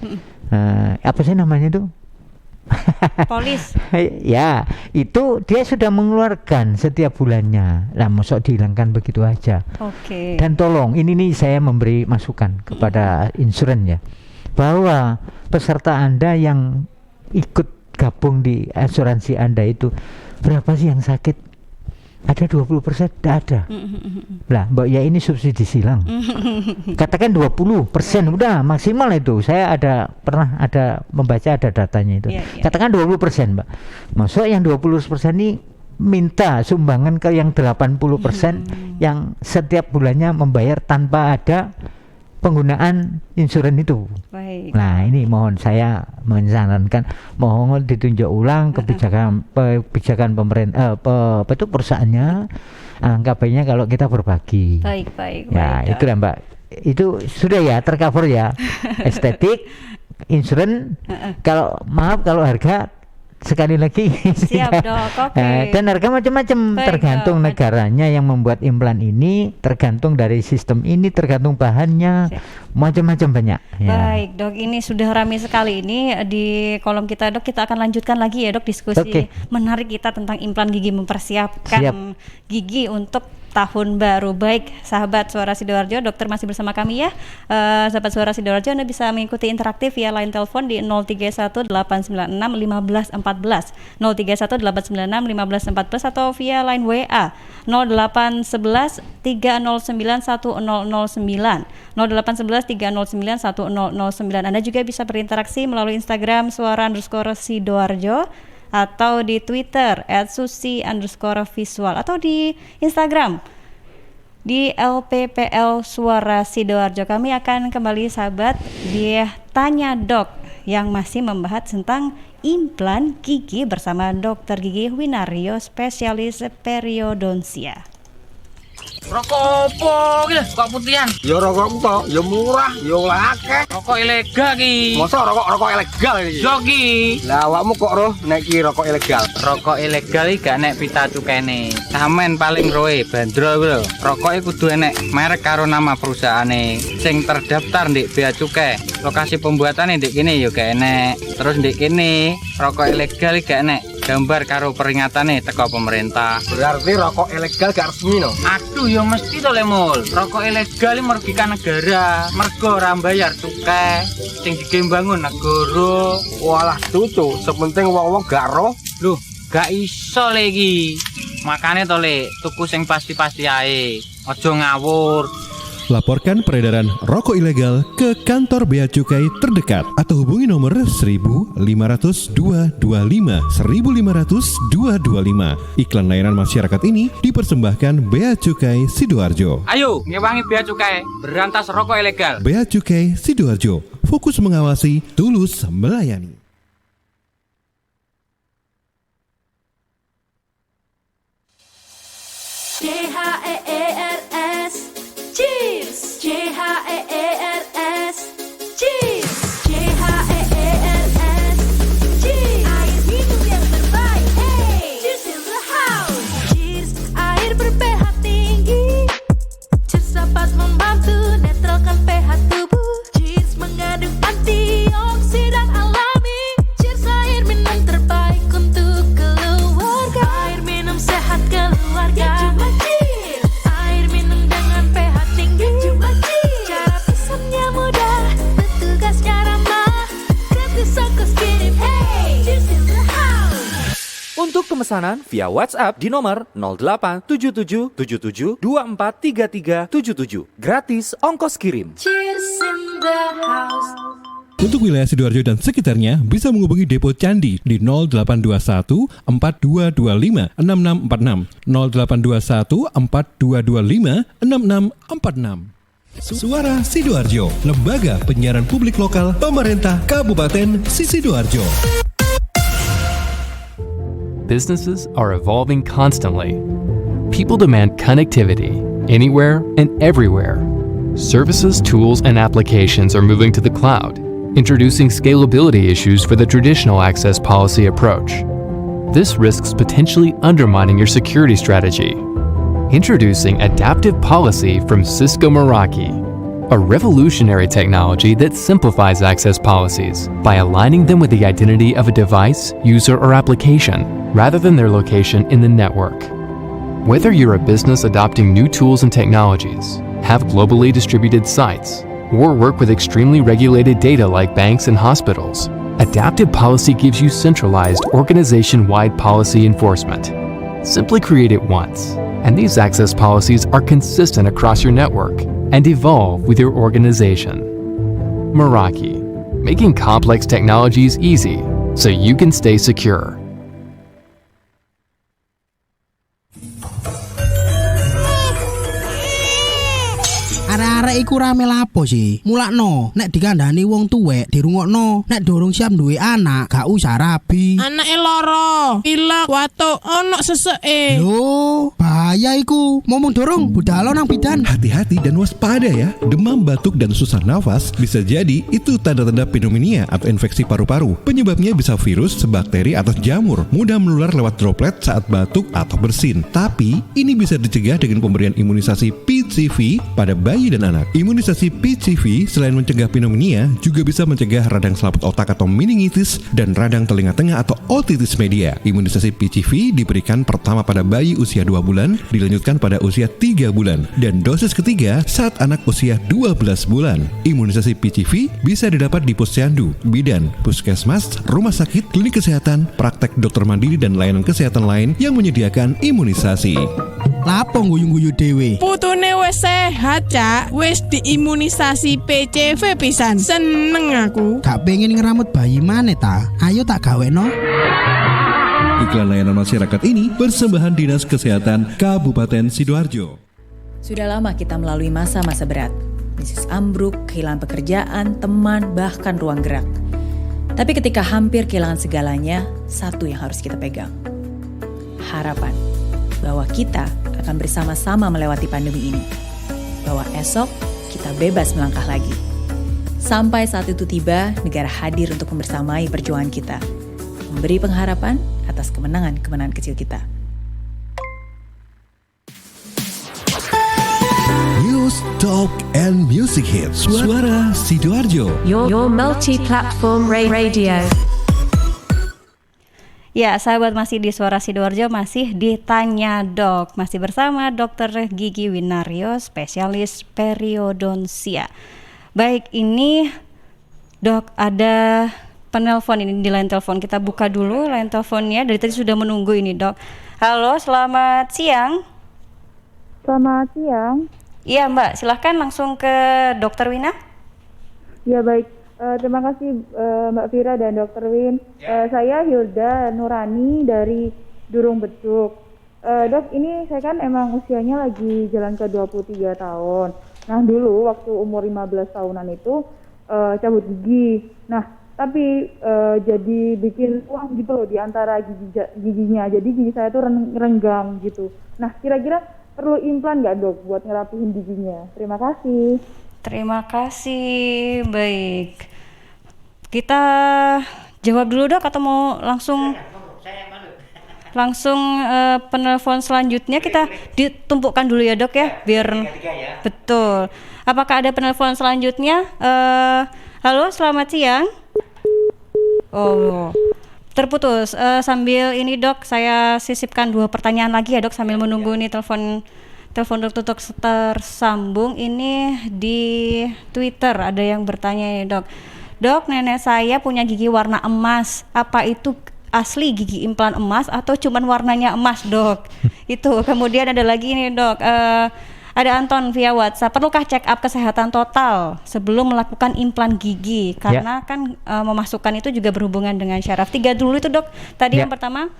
apa sih namanya itu polis ya, itu dia sudah mengeluarkan setiap bulannya. Lah mosok dihilangkan begitu aja. Dan tolong ini nih saya memberi masukan kepada insuran ya, bahwa peserta Anda yang ikut gabung di asuransi Anda itu berapa sih yang sakit? Ada 20%? Tidak ada. Lah Mbak ya, ini subsidi silang. Katakan 20%, udah maksimal itu. Saya pernah membaca ada datanya itu. Katakan 20% Mbak. Maksud yang 20% ini minta sumbangan ke yang 80% yang setiap bulannya membayar tanpa ada penggunaan insuran itu. Baik. Nah, ini mohon saya menyarankan mohon ditunjuk ulang kebijakan pemerintah itu perusahaannya, angka baiknya kalau kita berbagi. Baik. Ya, Dok. itu ya Mbak. Itu sudah ya tercover ya. Estetik, insuran. Kalau harga sekali lagi Siap Dok, oke. dan harga macam-macam Baik, tergantung Dok. negaranya yang membuat implan ini, tergantung dari sistem ini, tergantung bahannya, macam-macam banyak ya. Baik Dok, ini sudah ramai sekali ini di kolom kita Dok. Kita akan lanjutkan lagi ya Dok diskusi Oke. menarik kita tentang implan gigi, mempersiapkan Siap. gigi untuk tahun baru. Baik sahabat Suara Sidoarjo, dokter masih bersama kami ya. Sahabat Suara Sidoarjo, Anda bisa mengikuti interaktif via line telepon di 0318961514 0318961514 atau via line WA 0811 3091009 0811 3091009. Anda juga bisa berinteraksi melalui Instagram Suara_Sidoarjo atau di Twitter @susi_visual atau di Instagram di LPPL Suara Sidoarjo. Kami akan kembali sahabat di Tanya Dok yang masih membahas tentang implan gigi bersama Dr. Gigi Winario, spesialis periodontia. Rokok opo iki lho, kok putihan? Ya rokok kok, ya murah, ya akeh. Rokok ilegal ki. Masa rokok ilegal iki? Yo ki. Lah awakmu kok roh nek iki rokok ilegal? Rokok ilegal iki gak nek pita cukene. Samen paling roe bandrol kuwi lho. Rokok iki kudu enek merek karo nama perusahaane sing terdaftar ndek bea cukai. Lokasi pembuatane ndek kene yo gak enek. Terus ndek kene rokok ilegal iki gak enek gambar karo peringatane teko pemerintah. Berarti rokok ilegal gak resmi no? Aduh yo mesti to Lemul. Rokok ilegal iki merugikan negara. Mergo ora bayar cukai sing digembangun negara. Walah cucu, sepenting wong-wong gak roh. Loh, gak iso le iki. Makane to le, tuku sing pasti-pasti ae. Aja ngawur. Laporkan peredaran rokok ilegal ke kantor Bea Cukai terdekat atau hubungi nomor 1.500-225 1.500-225. Iklan layanan masyarakat ini dipersembahkan Bea Cukai Sidoarjo. Ayo, ngewangi bea cukai, berantas rokok ilegal. Bea Cukai Sidoarjo, fokus mengawasi, tulus melayani. CHEERS Cheers, CHEERS Cheers, CHEERS Cheers, air minum yang terbaik. Hey, cheers in the house. Cheers, air ber-pH tinggi. Cheers dapat membantu netralkan pH tubuh. Cheers mengandung antioksidan alami. Cheers, air minum terbaik untuk keluarga. Air minum sehat keluarga. Cuma cheers, air minum dengan pH tinggi. Cuma cheers, cara pesannya mudah, petugasnya ramah, gratis ongkos kirim. Hey, cheers in the house. Untuk pemesanan via WhatsApp di nomor 087777243377. Gratis ongkos kirim. Cheers in the house. Untuk wilayah Sidoarjo dan sekitarnya bisa menghubungi Depo Candi di 0821 4225 6646 0821 4225 6646. Suara Sidoarjo, lembaga penyiaran publik lokal pemerintah Kabupaten Sidoarjo. Businesses are evolving constantly. People demand connectivity anywhere and everywhere. Services, tools, and applications are moving to the cloud, introducing scalability issues for the traditional access policy approach. This risks potentially undermining your security strategy. Introducing Adaptive Policy from Cisco Meraki, a revolutionary technology that simplifies access policies by aligning them with the identity of a device, user, or application, rather than their location in the network. Whether you're a business adopting new tools and technologies, have globally distributed sites, or work with extremely regulated data like banks and hospitals, Adaptive Policy gives you centralized, organization-wide policy enforcement. Simply create it once, and these access policies are consistent across your network and evolve with your organization. Meraki, making complex technologies easy so you can stay secure. Arek-arek iku rame lapo sih? Mulakno, nek dikandani wong tuwek dirungokno, nek durung siap duwe anak, gak usah rabi. Anake loro, pilek, watuk, ono seseke. Loh, bahaya iku. Momong dorong budal nang bidan. Hati-hati dan waspada ya. Demam, batuk, dan susah nafas bisa jadi itu tanda-tanda pneumonia atau infeksi paru-paru. Penyebabnya bisa virus, bakteri, atau jamur. Mudah menular lewat droplet saat batuk atau bersin. Tapi ini bisa dicegah dengan pemberian imunisasi PCV pada bayi dan anak. Imunisasi PCV selain mencegah pneumonia juga bisa mencegah radang selaput otak atau meningitis dan radang telinga tengah atau otitis media. Imunisasi PCV diberikan pertama pada bayi usia 2 bulan, dilanjutkan pada usia 3 bulan, dan dosis ketiga saat anak usia 12 bulan. Imunisasi PCV bisa didapat di posyandu, bidan, puskesmas, rumah sakit, klinik kesehatan, praktek dokter mandiri, dan layanan kesehatan lain yang menyediakan imunisasi. Lapo guyu-guyu dewe. Putune wis sehat, Cak. Wis diimunisasi PCV pisan. Seneng aku. Gak pengen ngeramut bayi maneh ta? Ayo tak gaweno. Iklan layanan masyarakat ini persembahan Dinas Kesehatan Kabupaten Sidoarjo. Sudah lama kita melalui masa-masa berat. Bisnis ambruk, kehilangan pekerjaan, teman, bahkan ruang gerak. Tapi ketika hampir kehilangan segalanya, satu yang harus kita pegang. Harapan bahwa kita akan bersama-sama melewati pandemi ini. Bahwa esok kita bebas melangkah lagi. Sampai saat itu tiba, negara hadir untuk membersamai perjuangan kita. Memberi pengharapan atas kemenangan-kemenangan kecil kita. News, Talk, and Music Hits. Suara Sidoarjo. Your multi-platform radio. Ya, sahabat, masih di Suara Sidoarjo, masih ditanya dok. Masih bersama Dr. Gigi Winario, spesialis periodontia. Baik, ini dok ada penelpon ini di line telepon. Kita buka dulu line teleponnya. Dari tadi sudah menunggu ini dok. Halo, selamat siang. Selamat siang. Iya mbak, silahkan langsung ke Dr. Wina. Ya baik. Terima kasih Mbak Vira dan Dr. Win. Saya Hilda Nurani dari Durung Beduk. Dok, ini saya kan emang usianya lagi jalan ke 23 tahun. Nah dulu waktu umur 15 tahunan itu cabut gigi. Nah tapi jadi bikin uang gitu loh di antara giginya. Jadi gigi saya tuh renggang gitu. Nah kira-kira perlu implan nggak dok buat ngerapihin giginya? Terima kasih. Terima kasih. Baik. Kita jawab dulu dok atau mau langsung penelpon selanjutnya? Kita ditumpukkan dulu ya dok ya, biar betul. Apakah ada penelpon selanjutnya? Halo, selamat siang. Oh, terputus. Sambil ini dok, saya sisipkan 2 pertanyaan lagi ya dok sambil menunggu nih telepon dokter tersambung. Ini di Twitter ada yang bertanya nih dok. Dok, nenek saya punya gigi warna emas. Apa itu asli gigi implan emas atau cuman warnanya emas dok? Itu. Kemudian ada lagi nih dok. Ada Anton via WhatsApp. Perlukah check up kesehatan total sebelum melakukan implan gigi? Karena kan memasukkan itu juga berhubungan dengan syaraf. 3 dulu itu dok. Tadi yang pertama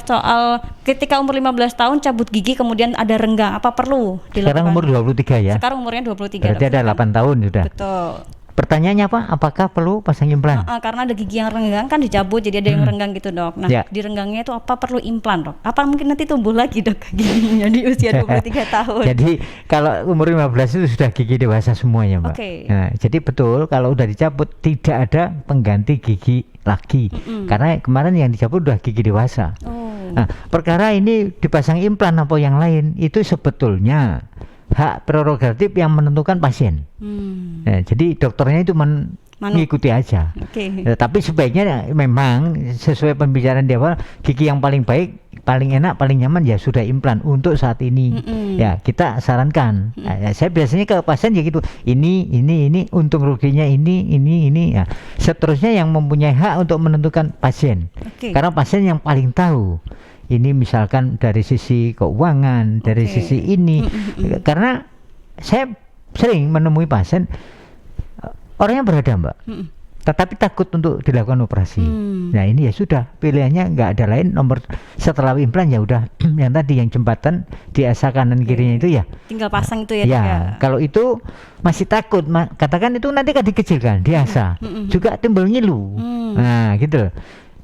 soal ketika umur 15 tahun cabut gigi kemudian ada renggang. Apa perlu dilakukan? Sekarang umur 23 ya? Sekarang umurnya 23. Berarti ada 8 tahun sudah. Betul. Pertanyaannya apa? Apakah perlu pasang implan? Karena ada gigi yang renggang kan dicabut jadi ada yang renggang gitu dok. Nah di renggangnya itu apa perlu implan dok? Apa mungkin nanti tumbuh lagi dok giginya di usia 23 tahun? Jadi kalau umur 15 itu sudah gigi dewasa semuanya mbak. Nah, jadi betul kalau udah dicabut tidak ada pengganti gigi lagi. Karena kemarin yang dicabut udah gigi dewasa. Nah, perkara ini dipasang implan apa yang lain itu sebetulnya hak prerogatif yang menentukan pasien. Nah, jadi dokternya itu mengikuti aja. Tapi sebaiknya memang sesuai pembicaraan di awal, gigi yang paling baik, paling enak, paling nyaman ya sudah implan untuk saat ini. Ya kita sarankan. Ya, saya biasanya ke pasien ya gitu. Ini untung ruginya ini. Ya. Seterusnya yang mempunyai hak untuk menentukan pasien. Karena pasien yang paling tahu. Ini misalkan dari sisi keuangan, dari sisi ini, karena saya sering menemui pasien orangnya berada mbak, tetapi takut untuk dilakukan operasi. Nah ini ya sudah, pilihannya nggak ada lain, nomor setelah implan ya udah yang tadi yang jembatan di asa kanan kirinya itu ya tinggal pasang itu ya. ya kalau itu masih takut katakan itu nanti kan dikecilkan di asa juga timbul ngilu. Nah gitu.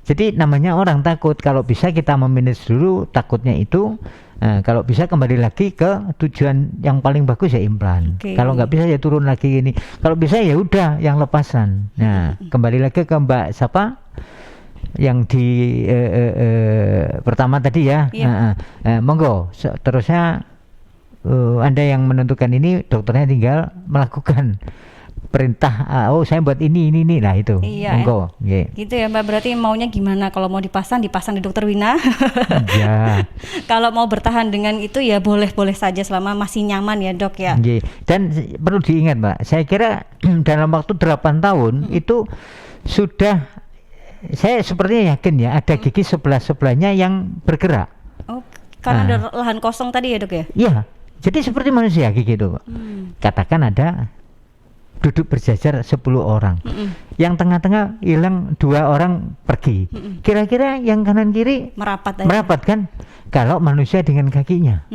Jadi namanya orang takut, kalau bisa kita memanage dulu takutnya itu. Kalau bisa kembali lagi ke tujuan yang paling bagus ya implan. Kalau nggak bisa ya turun lagi ini. Kalau bisa ya udah yang lepasan. Nah kembali lagi ke Mbak siapa yang di pertama tadi ya. Monggo terusnya Anda yang menentukan ini, dokternya tinggal melakukan perintah. Saya buat ini. Nah itu monggo. Gitu ya Mbak, berarti maunya gimana? Kalau mau dipasang di Dokter Wina. Ya. Kalau mau bertahan dengan itu ya boleh saja selama masih nyaman ya dok ya. Dan perlu diingat Mbak, saya kira dalam waktu 8 tahun itu sudah, saya sepertinya yakin ya ada gigi sebelahnya yang bergerak. Karena ada lahan kosong tadi ya dok ya. Iya, jadi seperti manusia gigi itu. Katakan ada duduk berjajar 10 orang, yang tengah-tengah hilang 2 orang pergi, kira-kira yang kanan kiri merapat kan? Kalau manusia dengan kakinya,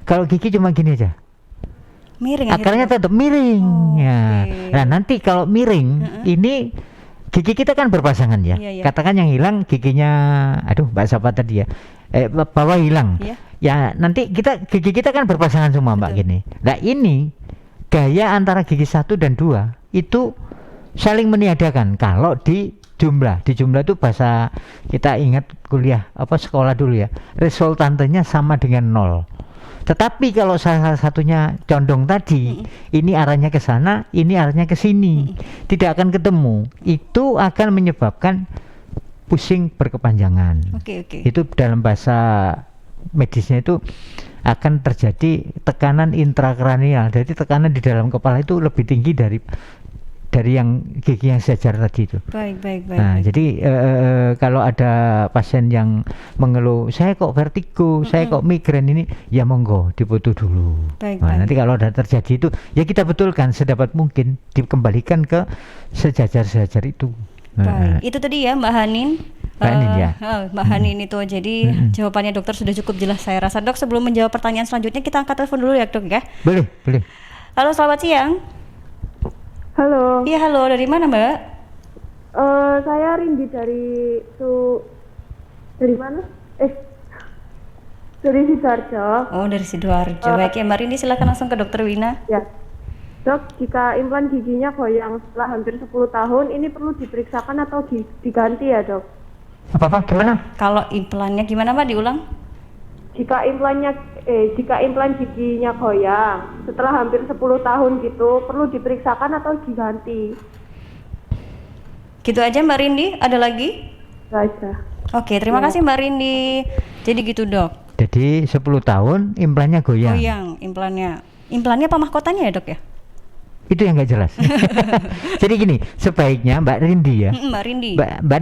kalau gigi cuma gini aja, miring, akarnya tetap miring. Nah nanti kalau miring ini gigi kita kan berpasangan ya. Katakan yang hilang giginya, Mbak siapa tadi ya, bawah hilang. Ya nanti gigi kita kan berpasangan semua Mbak gini. Nah ini gaya antara gigi 1 dan 2 itu saling meniadakan kalau di jumlah itu bahasa kita ingat kuliah sekolah dulu ya, resultantenya sama dengan 0. Tetapi kalau salah satunya condong tadi, ini arahnya ke sana, ini arahnya ke sini, tidak akan ketemu, itu akan menyebabkan pusing berkepanjangan. Itu dalam bahasa medisnya itu akan terjadi tekanan intrakranial. Jadi tekanan di dalam kepala itu lebih tinggi dari yang gigi yang sejajar tadi itu. Baik. Nah, jadi kalau ada pasien yang mengeluh, saya kok vertigo, saya kok migrain ini, ya monggo difoto dulu. Nanti kalau ada terjadi itu, ya kita betulkan sedapat mungkin, dikembalikan ke sejajar itu. Itu tadi ya Mbak Hanin. Mbak Hanin itu, jadi jawabannya dokter sudah cukup jelas saya rasa. Dok, sebelum menjawab pertanyaan selanjutnya kita angkat telepon dulu ya dok ya. Boleh. Halo, selamat siang. Halo. Iya halo, dari mana Mbak? Saya Rindi dari mana? Dari Sidoarjo. Oh dari Sidoarjo. Baik ya Mbak Rindi, silakan langsung ke Dokter Wina. Ya. Dok, jika implan giginya goyang setelah hampir 10 tahun, ini perlu diperiksakan atau diganti ya dok? Apa gimana? Kalau implannya gimana Mbak, diulang? Jika implan giginya goyang setelah hampir 10 tahun gitu, perlu diperiksakan atau diganti? Gitu aja Mbak Rindi, ada lagi? Aja. Oke, terima kasih Mbak Rindi. Jadi gitu dok. Jadi 10 tahun implannya goyang. Implannya apa mahkotanya ya dok ya? Itu yang nggak jelas. Jadi gini, sebaiknya Mbak Rindi ya. Mbak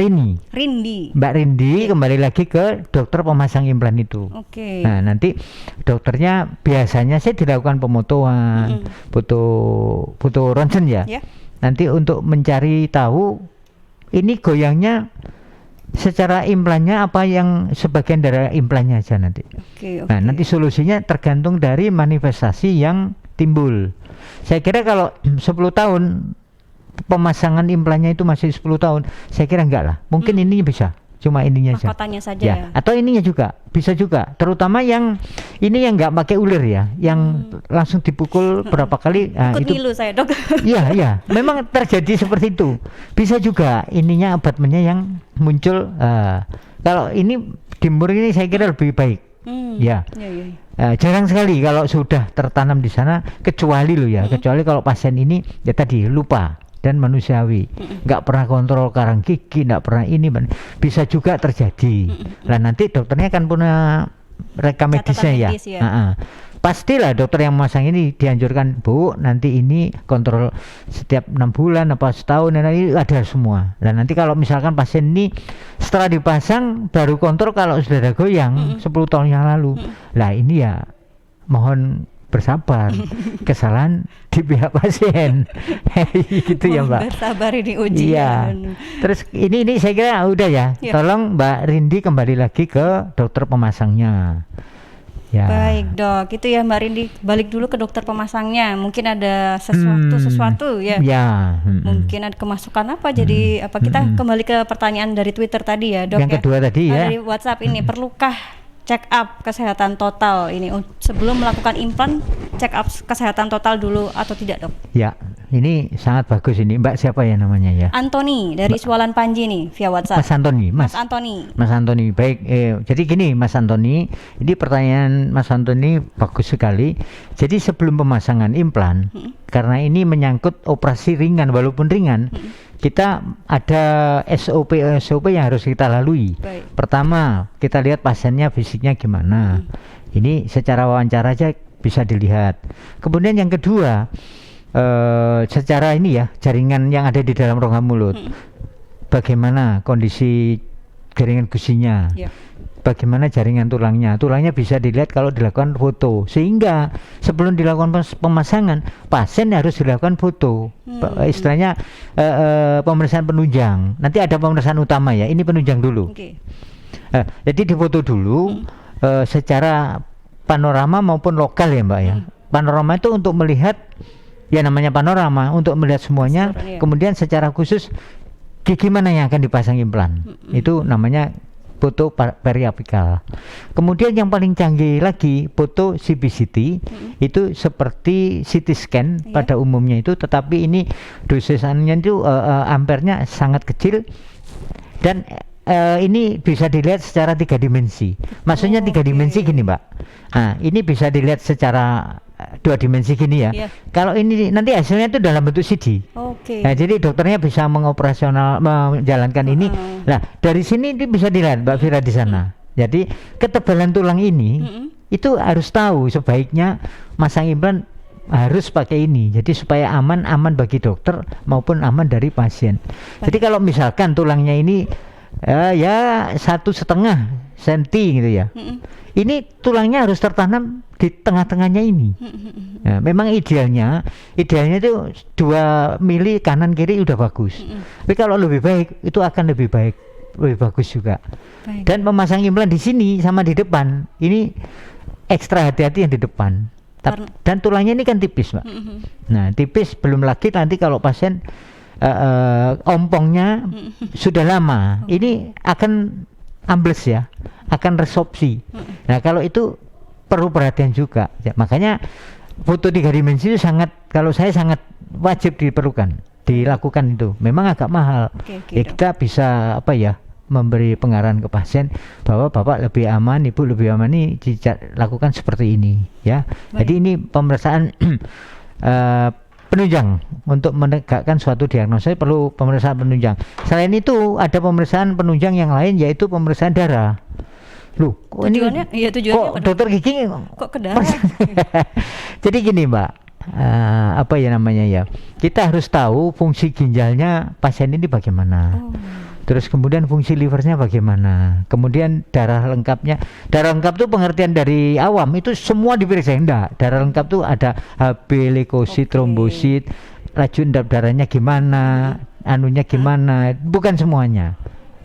Rindi kembali lagi ke dokter pemasang implan itu. Nah nanti dokternya biasanya sih dilakukan pemotoan, foto ronsen ya. Nanti untuk mencari tahu ini goyangnya secara implannya apa yang sebagian dari implannya aja nanti. Nah nanti solusinya tergantung dari manifestasi yang timbul. Saya kira kalau 10 tahun pemasangan implannya itu masih 10 tahun, saya kira enggak lah. Mungkin ini bisa, cuma ininya saja. Mahkotanya saja ya. Atau ininya juga, bisa juga. Terutama yang ini yang enggak pakai ulir ya, yang langsung dipukul berapa kali. Ikut milu saya dok. Iya, memang terjadi seperti itu. Bisa juga ininya abutmentnya yang muncul. Kalau ini dimur ini saya kira lebih baik. Jarang sekali kalau sudah tertanam di sana, kecuali kecuali kalau pasien ini ya tadi lupa dan manusiawi, nggak pernah kontrol karang gigi, nggak pernah ini, bisa juga terjadi. Nah nanti dokternya akan punya rekam medisnya ya. Pastilah dokter yang memasang ini dianjurkan, Bu, nanti ini kontrol setiap 6 bulan apa setahun, dan ini ada semua. Dan nanti kalau misalkan pasien ini setelah dipasang baru kontrol kalau sudah ada goyang 10 tahun yang lalu, lah ini ya mohon bersabar. Kesalahan di pihak pasien. Gitu ya Mbak. Bersabar ini ujian. Iya. Terus ini saya kira udah ya. Ya. Tolong Mbak Rindi kembali lagi ke dokter pemasangnya. Ya. Baik dok, itu ya Mbak Rindi balik dulu ke dokter pemasangnya. Mungkin ada sesuatu ya. Ya. Mungkin ada kemasukan apa? Jadi apa kita kembali ke pertanyaan dari Twitter tadi ya dok. Yang kedua tadi ya. Dari WhatsApp ini perlukah check up kesehatan total ini sebelum melakukan implan, check up kesehatan total dulu atau tidak dok? Ya, ini sangat bagus ini. Mbak siapa ya namanya ya? Antoni dari Sualan Panji nih via WhatsApp. Mas Antoni, Mas Antoni. Mas Antoni, baik. Jadi gini, Mas Antoni, ini pertanyaan Mas Antoni bagus sekali. Jadi sebelum pemasangan implan, karena ini menyangkut operasi ringan, walaupun ringan, kita ada SOP yang harus kita lalui. Baik. Pertama, kita lihat pasiennya fisiknya gimana. Ini secara wawancara aja bisa dilihat. Kemudian yang kedua, secara ini ya, jaringan yang ada di dalam rongga mulut. Bagaimana kondisi jaringan gusinya? Ya. Bagaimana jaringan tulangnya? Tulangnya bisa dilihat kalau dilakukan foto. Sehingga sebelum dilakukan pemasangan, pasien harus dilakukan foto. Istilahnya pemeriksaan penunjang. Nanti ada pemeriksaan utama ya. Ini penunjang dulu. Okay. Jadi difoto dulu secara panorama maupun lokal ya Mbak ya. Panorama itu untuk melihat ya namanya panorama untuk melihat semuanya. Kemudian secara khusus gigi mana yang akan dipasang implan. Itu namanya foto periapikal. Kemudian yang paling canggih lagi foto CBCT. Itu seperti CT scan pada umumnya itu, tetapi ini dosisnya itu ampernya sangat kecil dan ini bisa dilihat secara 3 dimensi. Maksudnya 3 dimensi gini Mbak. Nah, ini bisa dilihat secara 2 dimensi gini ya. Kalau ini nanti hasilnya itu dalam bentuk CD. Nah, jadi dokternya bisa menjalankan ini. Nah, dari sini ini bisa dilihat Mbak Vira di sana. Jadi ketebalan tulang ini itu harus tahu sebaiknya masang implan harus pakai ini. Jadi supaya aman bagi dokter maupun aman dari pasien. Jadi kalau misalkan tulangnya ini ya 1,5 senti gitu ya. Ini tulangnya harus tertanam di tengah-tengahnya ini. Nah, memang idealnya itu 2 mili kanan kiri udah bagus. Tapi kalau lebih baik itu akan lebih bagus juga. Dan memasang implan di sini sama di depan ini ekstra hati-hati yang di depan. Dan tulangnya ini kan tipis Mbak. Nah tipis, belum lagi nanti kalau pasien ompongnya sudah lama, ini akan ambles ya, akan resorpsi. Nah kalau itu perlu perhatian juga ya, makanya foto 3 dimensi itu kalau saya sangat wajib dilakukan itu. Memang agak mahal. Ya kita bisa memberi pengarahan ke pasien bahwa bapak lebih aman, ibu lebih aman, ini lakukan seperti ini ya. Jadi ini pemeriksaan penunjang untuk menegakkan suatu diagnosa perlu pemeriksaan penunjang. Selain itu ada pemeriksaan penunjang yang lain yaitu pemeriksaan darah. Loh, tujuannya kok dokter gigi kok ke darah? Jadi gini Mbak, kita harus tahu fungsi ginjalnya pasien ini bagaimana. Terus kemudian fungsi livernya bagaimana. Kemudian darah lengkapnya. Darah lengkap itu pengertian dari awam itu semua diperiksa. Enggak, darah lengkap itu ada HB, leukosit, trombosit, laju endap darahnya gimana, anunya gimana, bukan semuanya.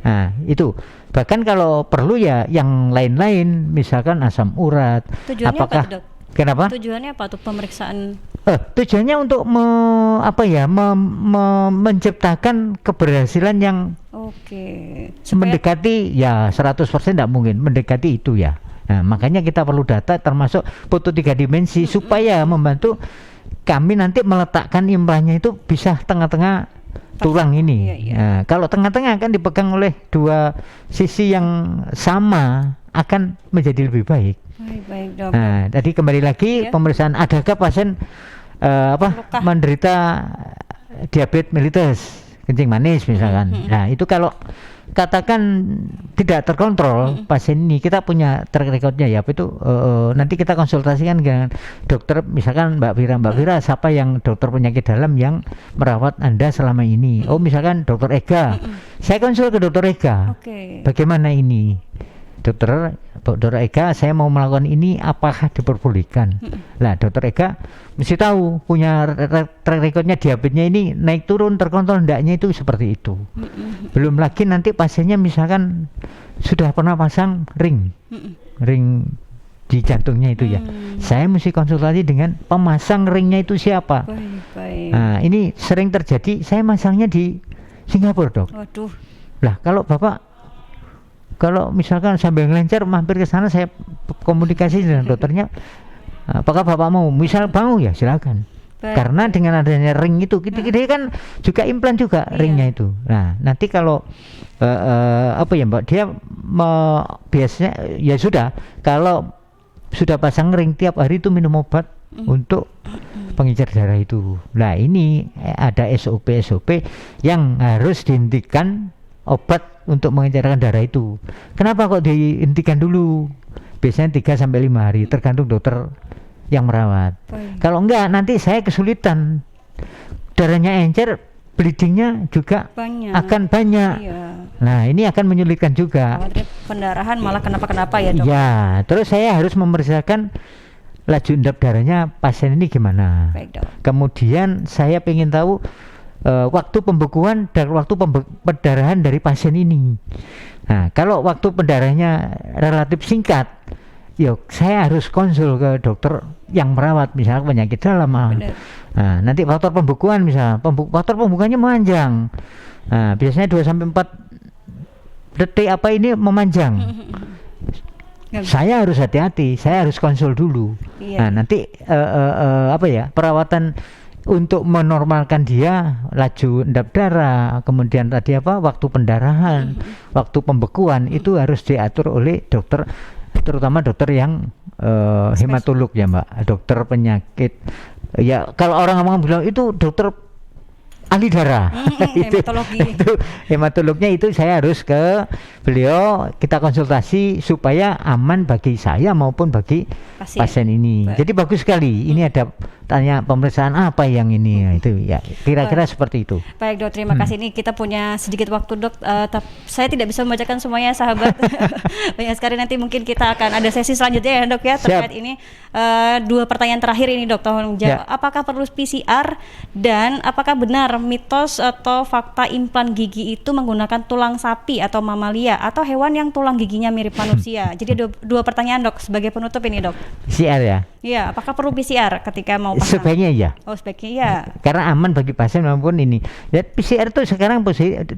Nah itu. Bahkan kalau perlu ya yang lain-lain, misalkan asam urat. Tujuannya apakah apa, Dok? Kenapa? Tujuannya apa tuh pemeriksaan? Tujuannya untuk menciptakan keberhasilan yang mendekati ya 100% tidak mungkin, mendekati itu ya. Nah, makanya kita perlu data termasuk foto 3 dimensi supaya membantu kami nanti meletakkan implannya itu bisa tengah-tengah tulang ini. Nah, kalau tengah-tengah kan dipegang oleh 2 sisi yang sama akan menjadi lebih baik. Baik, Dok. Nah, tadi kembali lagi pemeriksaan adakah pasien menderita diabetes mellitus, kencing manis misalkan. Nah, itu kalau katakan tidak terkontrol pasien ini, kita punya track recordnya ya, nanti kita konsultasikan dengan dokter, misalkan Mbak Vira siapa yang dokter penyakit dalam yang merawat Anda selama ini. Oh misalkan dokter Ega, saya konsul ke dokter Ega. Bagaimana ini? dokter Ega, saya mau melakukan ini, apakah diperbolehkan? Lah dokter Ega mesti tahu, punya track recordnya diabetesnya ini naik turun terkontrol ndaknya itu seperti itu. Belum lagi nanti pasiennya misalkan sudah pernah pasang ring di jantungnya itu ya. Saya mesti konsultasi dengan pemasang ringnya itu siapa. Baik. Nah ini sering terjadi, saya masangnya di Singapura, Dok. Waduh. Lah kalau misalkan sambil ngelencer mampir ke sana, saya komunikasi dengan dokternya, apakah Bapak mau? Misal mau ya silakan. Karena dengan adanya ring itu, kita kan juga implan juga ringnya itu. Nah nanti kalau apa ya Mbak, dia biasanya ya sudah, kalau sudah pasang ring tiap hari itu minum obat untuk pengencer darah itu. Nah ini ada SOP yang harus dihentikan obat untuk mengencerkan darah itu. Kenapa kok dihentikan dulu? Biasanya 3-5 hari, tergantung dokter yang merawat. Kalau enggak nanti saya kesulitan, darahnya encer, bleedingnya juga akan banyak. Nah ini akan menyulitkan juga. Pendarahan malah kenapa-kenapa ya dok? Ya, terus saya harus memeriksakan laju endap darahnya pasien ini gimana. Baik, dok. Kemudian saya ingin tahu waktu pembekuan dan waktu pendarahan dari pasien ini. Nah kalau waktu pendarahannya relatif singkat, yuk saya harus konsul ke dokter yang merawat, misalnya penyakit dalam. Nah nanti faktor pembekuan, misalnya faktor pembekuannya memanjang. Nah biasanya 2-4 detik apa ini memanjang. Saya harus hati-hati, saya harus konsul dulu. Nah nanti apa ya, perawatan untuk menormalkan dia laju endap darah, kemudian tadi apa, waktu pendarahan, waktu pembekuan itu harus diatur oleh dokter, terutama dokter yang hematolog ya Mbak, dokter penyakit. Ya kalau orang ngomong bilang itu dokter ahli darah, itu hematolognya itu saya harus ke beliau, kita konsultasi supaya aman bagi saya maupun bagi pasien ini. Jadi bagus sekali. Ini ada tanya pemeriksaan apa yang ini, itu ya kira-kira seperti itu. Baik dok, terima kasih. Ini kita punya sedikit waktu dok, saya tidak bisa membacakan semuanya sahabat. Banyak sekali, nanti mungkin kita akan ada sesi selanjutnya ya dok ya terkait ini. 2 pertanyaan terakhir ini dok, tolong jawab. Apakah perlu PCR dan apakah benar mitos atau fakta implan gigi itu menggunakan tulang sapi atau mamalia atau hewan yang tulang giginya mirip manusia? Jadi 2 pertanyaan dok sebagai penutup ini dok. PCR ya? Iya, apakah perlu PCR ketika mau pasang? Sebaiknya ya. Oh sebaiknya ya. Karena aman bagi pasien maupun ini. Ya, PCR itu sekarang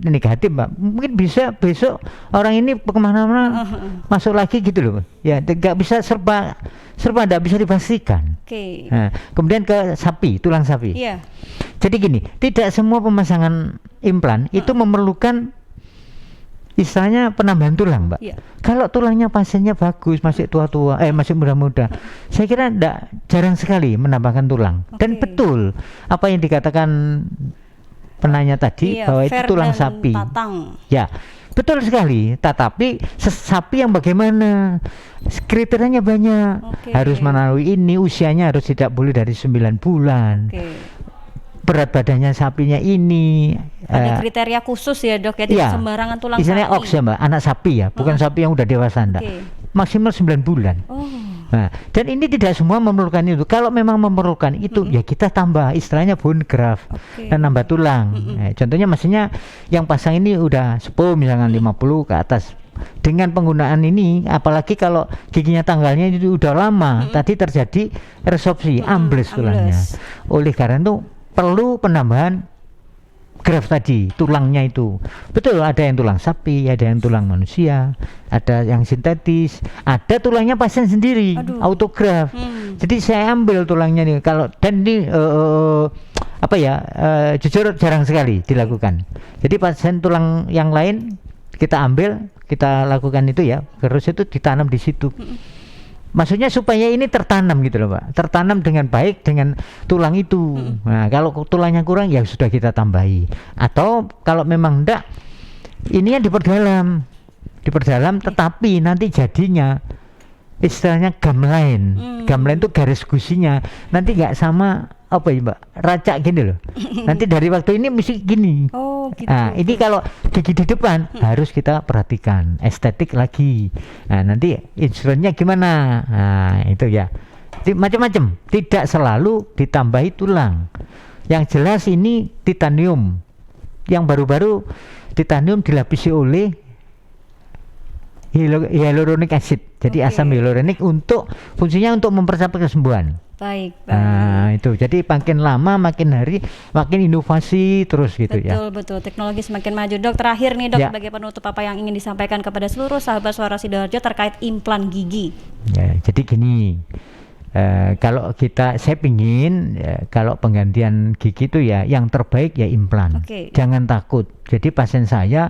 negatif Mbak. Mungkin bisa besok orang ini kemana-mana masuk lagi gitu loh. Ya, nggak bisa serba tidak bisa dipastikan. Nah, kemudian ke sapi, tulang sapi. Iya. Jadi gini, tidak semua pemasangan implan itu memerlukan istilahnya penambahan tulang, Mbak. Kalau tulangnya pasiennya bagus, masih tua-tua, masih muda-muda, saya kira jarang sekali menambahkan tulang. Dan betul apa yang dikatakan penanya tadi, bahwa itu tulang sapi. Ya, betul sekali. Tetapi sapi yang bagaimana? Kriterianya banyak. Harus melalui ini, usianya harus tidak boleh dari 9 bulan. Berat badannya sapinya ini, ada kriteria khusus ya dok ya, tidak sembarangan tulang sapi. Misalnya ox ya Mbak, anak sapi ya, bukan sapi yang udah dewasa enggak. Maksimal 9 bulan. Nah, dan ini tidak semua memerlukan itu. Kalau memang memerlukan itu, ya kita tambah istilahnya bone graft dan nambah tulang. Nah, contohnya maksudnya yang pasang ini udah sepuh, misalkan 50 ke atas. Dengan penggunaan ini, apalagi kalau giginya tanggalnya itu udah lama, tadi terjadi resorpsi, ambles tulangnya. Oleh karena itu perlu penambahan graft tadi, tulangnya itu. Betul, ada yang tulang sapi, ada yang tulang manusia, ada yang sintetis, ada tulangnya pasien sendiri, autograft. Jadi saya ambil tulangnya nih, kalau dan ini jujur jarang sekali dilakukan. Jadi pasien tulang yang lain kita ambil, kita lakukan itu ya, terus itu ditanam di situ. Maksudnya supaya ini tertanam gitu loh Pak, tertanam dengan baik dengan tulang itu. Nah kalau tulangnya kurang ya sudah kita tambahi. Atau kalau memang enggak, ini yang diperdalam, tetapi nanti jadinya istilahnya gamelan. Gamelan itu garis gusinya. Nanti nggak sama apa ya Mbak, racak gini loh. Nanti dari waktu ini mesti gini. Oh gitu. Nah, ini kalau gigi di depan harus kita perhatikan, estetik lagi. Nah, nanti instrumennya gimana? Nah, itu ya. Macam-macam, tidak selalu ditambahi tulang. Yang jelas ini titanium. Yang baru-baru titanium dilapisi oleh hyaluronic acid. Jadi asam hyaluronik untuk fungsinya untuk mempercepat kesembuhan. Baik. Nah, itu. Jadi makin lama, makin hari, makin inovasi terus gitu ya. Betul. Teknologi semakin maju. Dok, terakhir nih Dok, Ya. sebagai penutup apa yang ingin disampaikan kepada seluruh sahabat Suara Sidoarjo terkait implan gigi? Ya, jadi gini. Kalau saya pingin kalau penggantian gigi itu ya yang terbaik ya implan. Jangan takut. Jadi pasien saya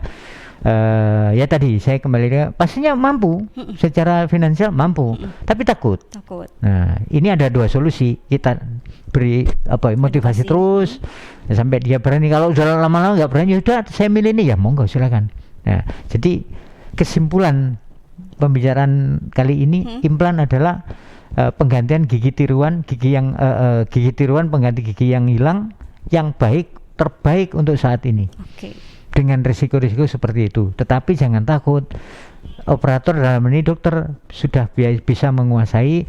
ya tadi saya kembali ke pastinya mampu secara finansial mampu, tapi takut. Nah, ini ada dua solusi. Kita beri motivasi terus ya, sampai dia berani. Kalau udah lama-lama nggak berani, udah saya milih ini ya monggo silakan. Nah, jadi kesimpulan pembicaraan kali ini implan adalah penggantian gigi tiruan, gigi tiruan pengganti gigi yang hilang, yang terbaik untuk saat ini. Dengan risiko-risiko seperti itu. Tetapi jangan takut, operator dalam ini dokter sudah bisa menguasai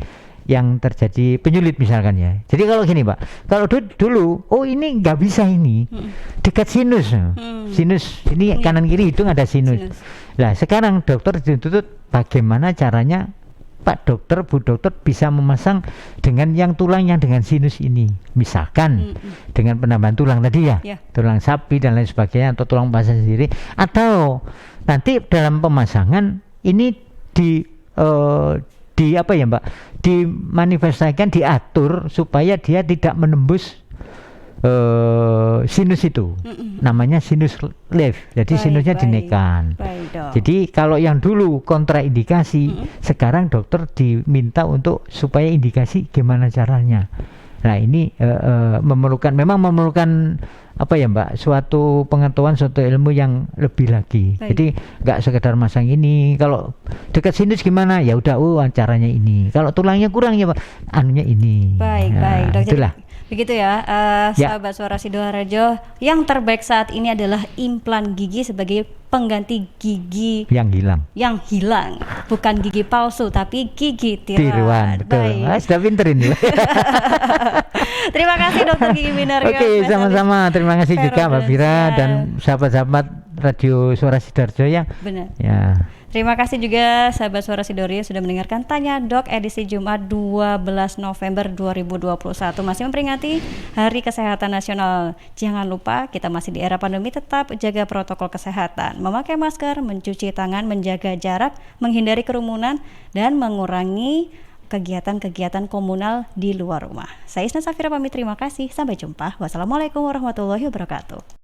yang terjadi penyulit misalkan ya. Jadi kalau gini Pak, kalau dulu ini nggak bisa ini dekat sinus, sinus ini kanan kiri hidung ada sinus. Nah sekarang dokter dituntut bagaimana caranya Pak dokter, Bu dokter bisa memasang dengan yang tulang yang dengan sinus ini, misalkan dengan penambahan tulang tadi ya, tulang sapi dan lain sebagainya atau tulang pasien sendiri, atau nanti dalam pemasangan ini di apa ya Mbak, dimanifestasikan, diatur supaya dia tidak menembus sinus itu, namanya sinus lift. Jadi sinusnya dinaikkan. Jadi kalau yang dulu kontraindikasi, sekarang dokter diminta untuk supaya indikasi gimana caranya. Nah ini memang memerlukan apa ya Mbak, suatu pengetahuan, suatu ilmu yang lebih lagi. Jadi nggak sekedar masang ini. Kalau dekat sinus gimana? Ya udah, caranya ini. Kalau tulangnya kurang ya Pak, anunya ini. Baik, Dok. Itulah. Begitu ya, sahabat Suara Sidoarjo, yang terbaik saat ini adalah implan gigi sebagai pengganti gigi yang hilang, bukan gigi palsu tapi gigi tiruan. Betul. Sudah pinter ini. Terima kasih Dokter Gigi Minarga. Oke, sama-sama. Terima kasih juga Mbak Fira dan sahabat-sahabat Radio Suara Sidoarjo ya. Benar. Ya. Terima kasih juga sahabat Suara Sidoarjo sudah mendengarkan Tanya Dok edisi Jumat 12 November 2021. Masih memperingati Hari Kesehatan Nasional. Jangan lupa kita masih di era pandemi, tetap jaga protokol kesehatan. Memakai masker, mencuci tangan, menjaga jarak, menghindari kerumunan, dan mengurangi kegiatan-kegiatan komunal di luar rumah. Saya Isna Safira pamit, terima kasih. Sampai jumpa. Wassalamualaikum warahmatullahi wabarakatuh.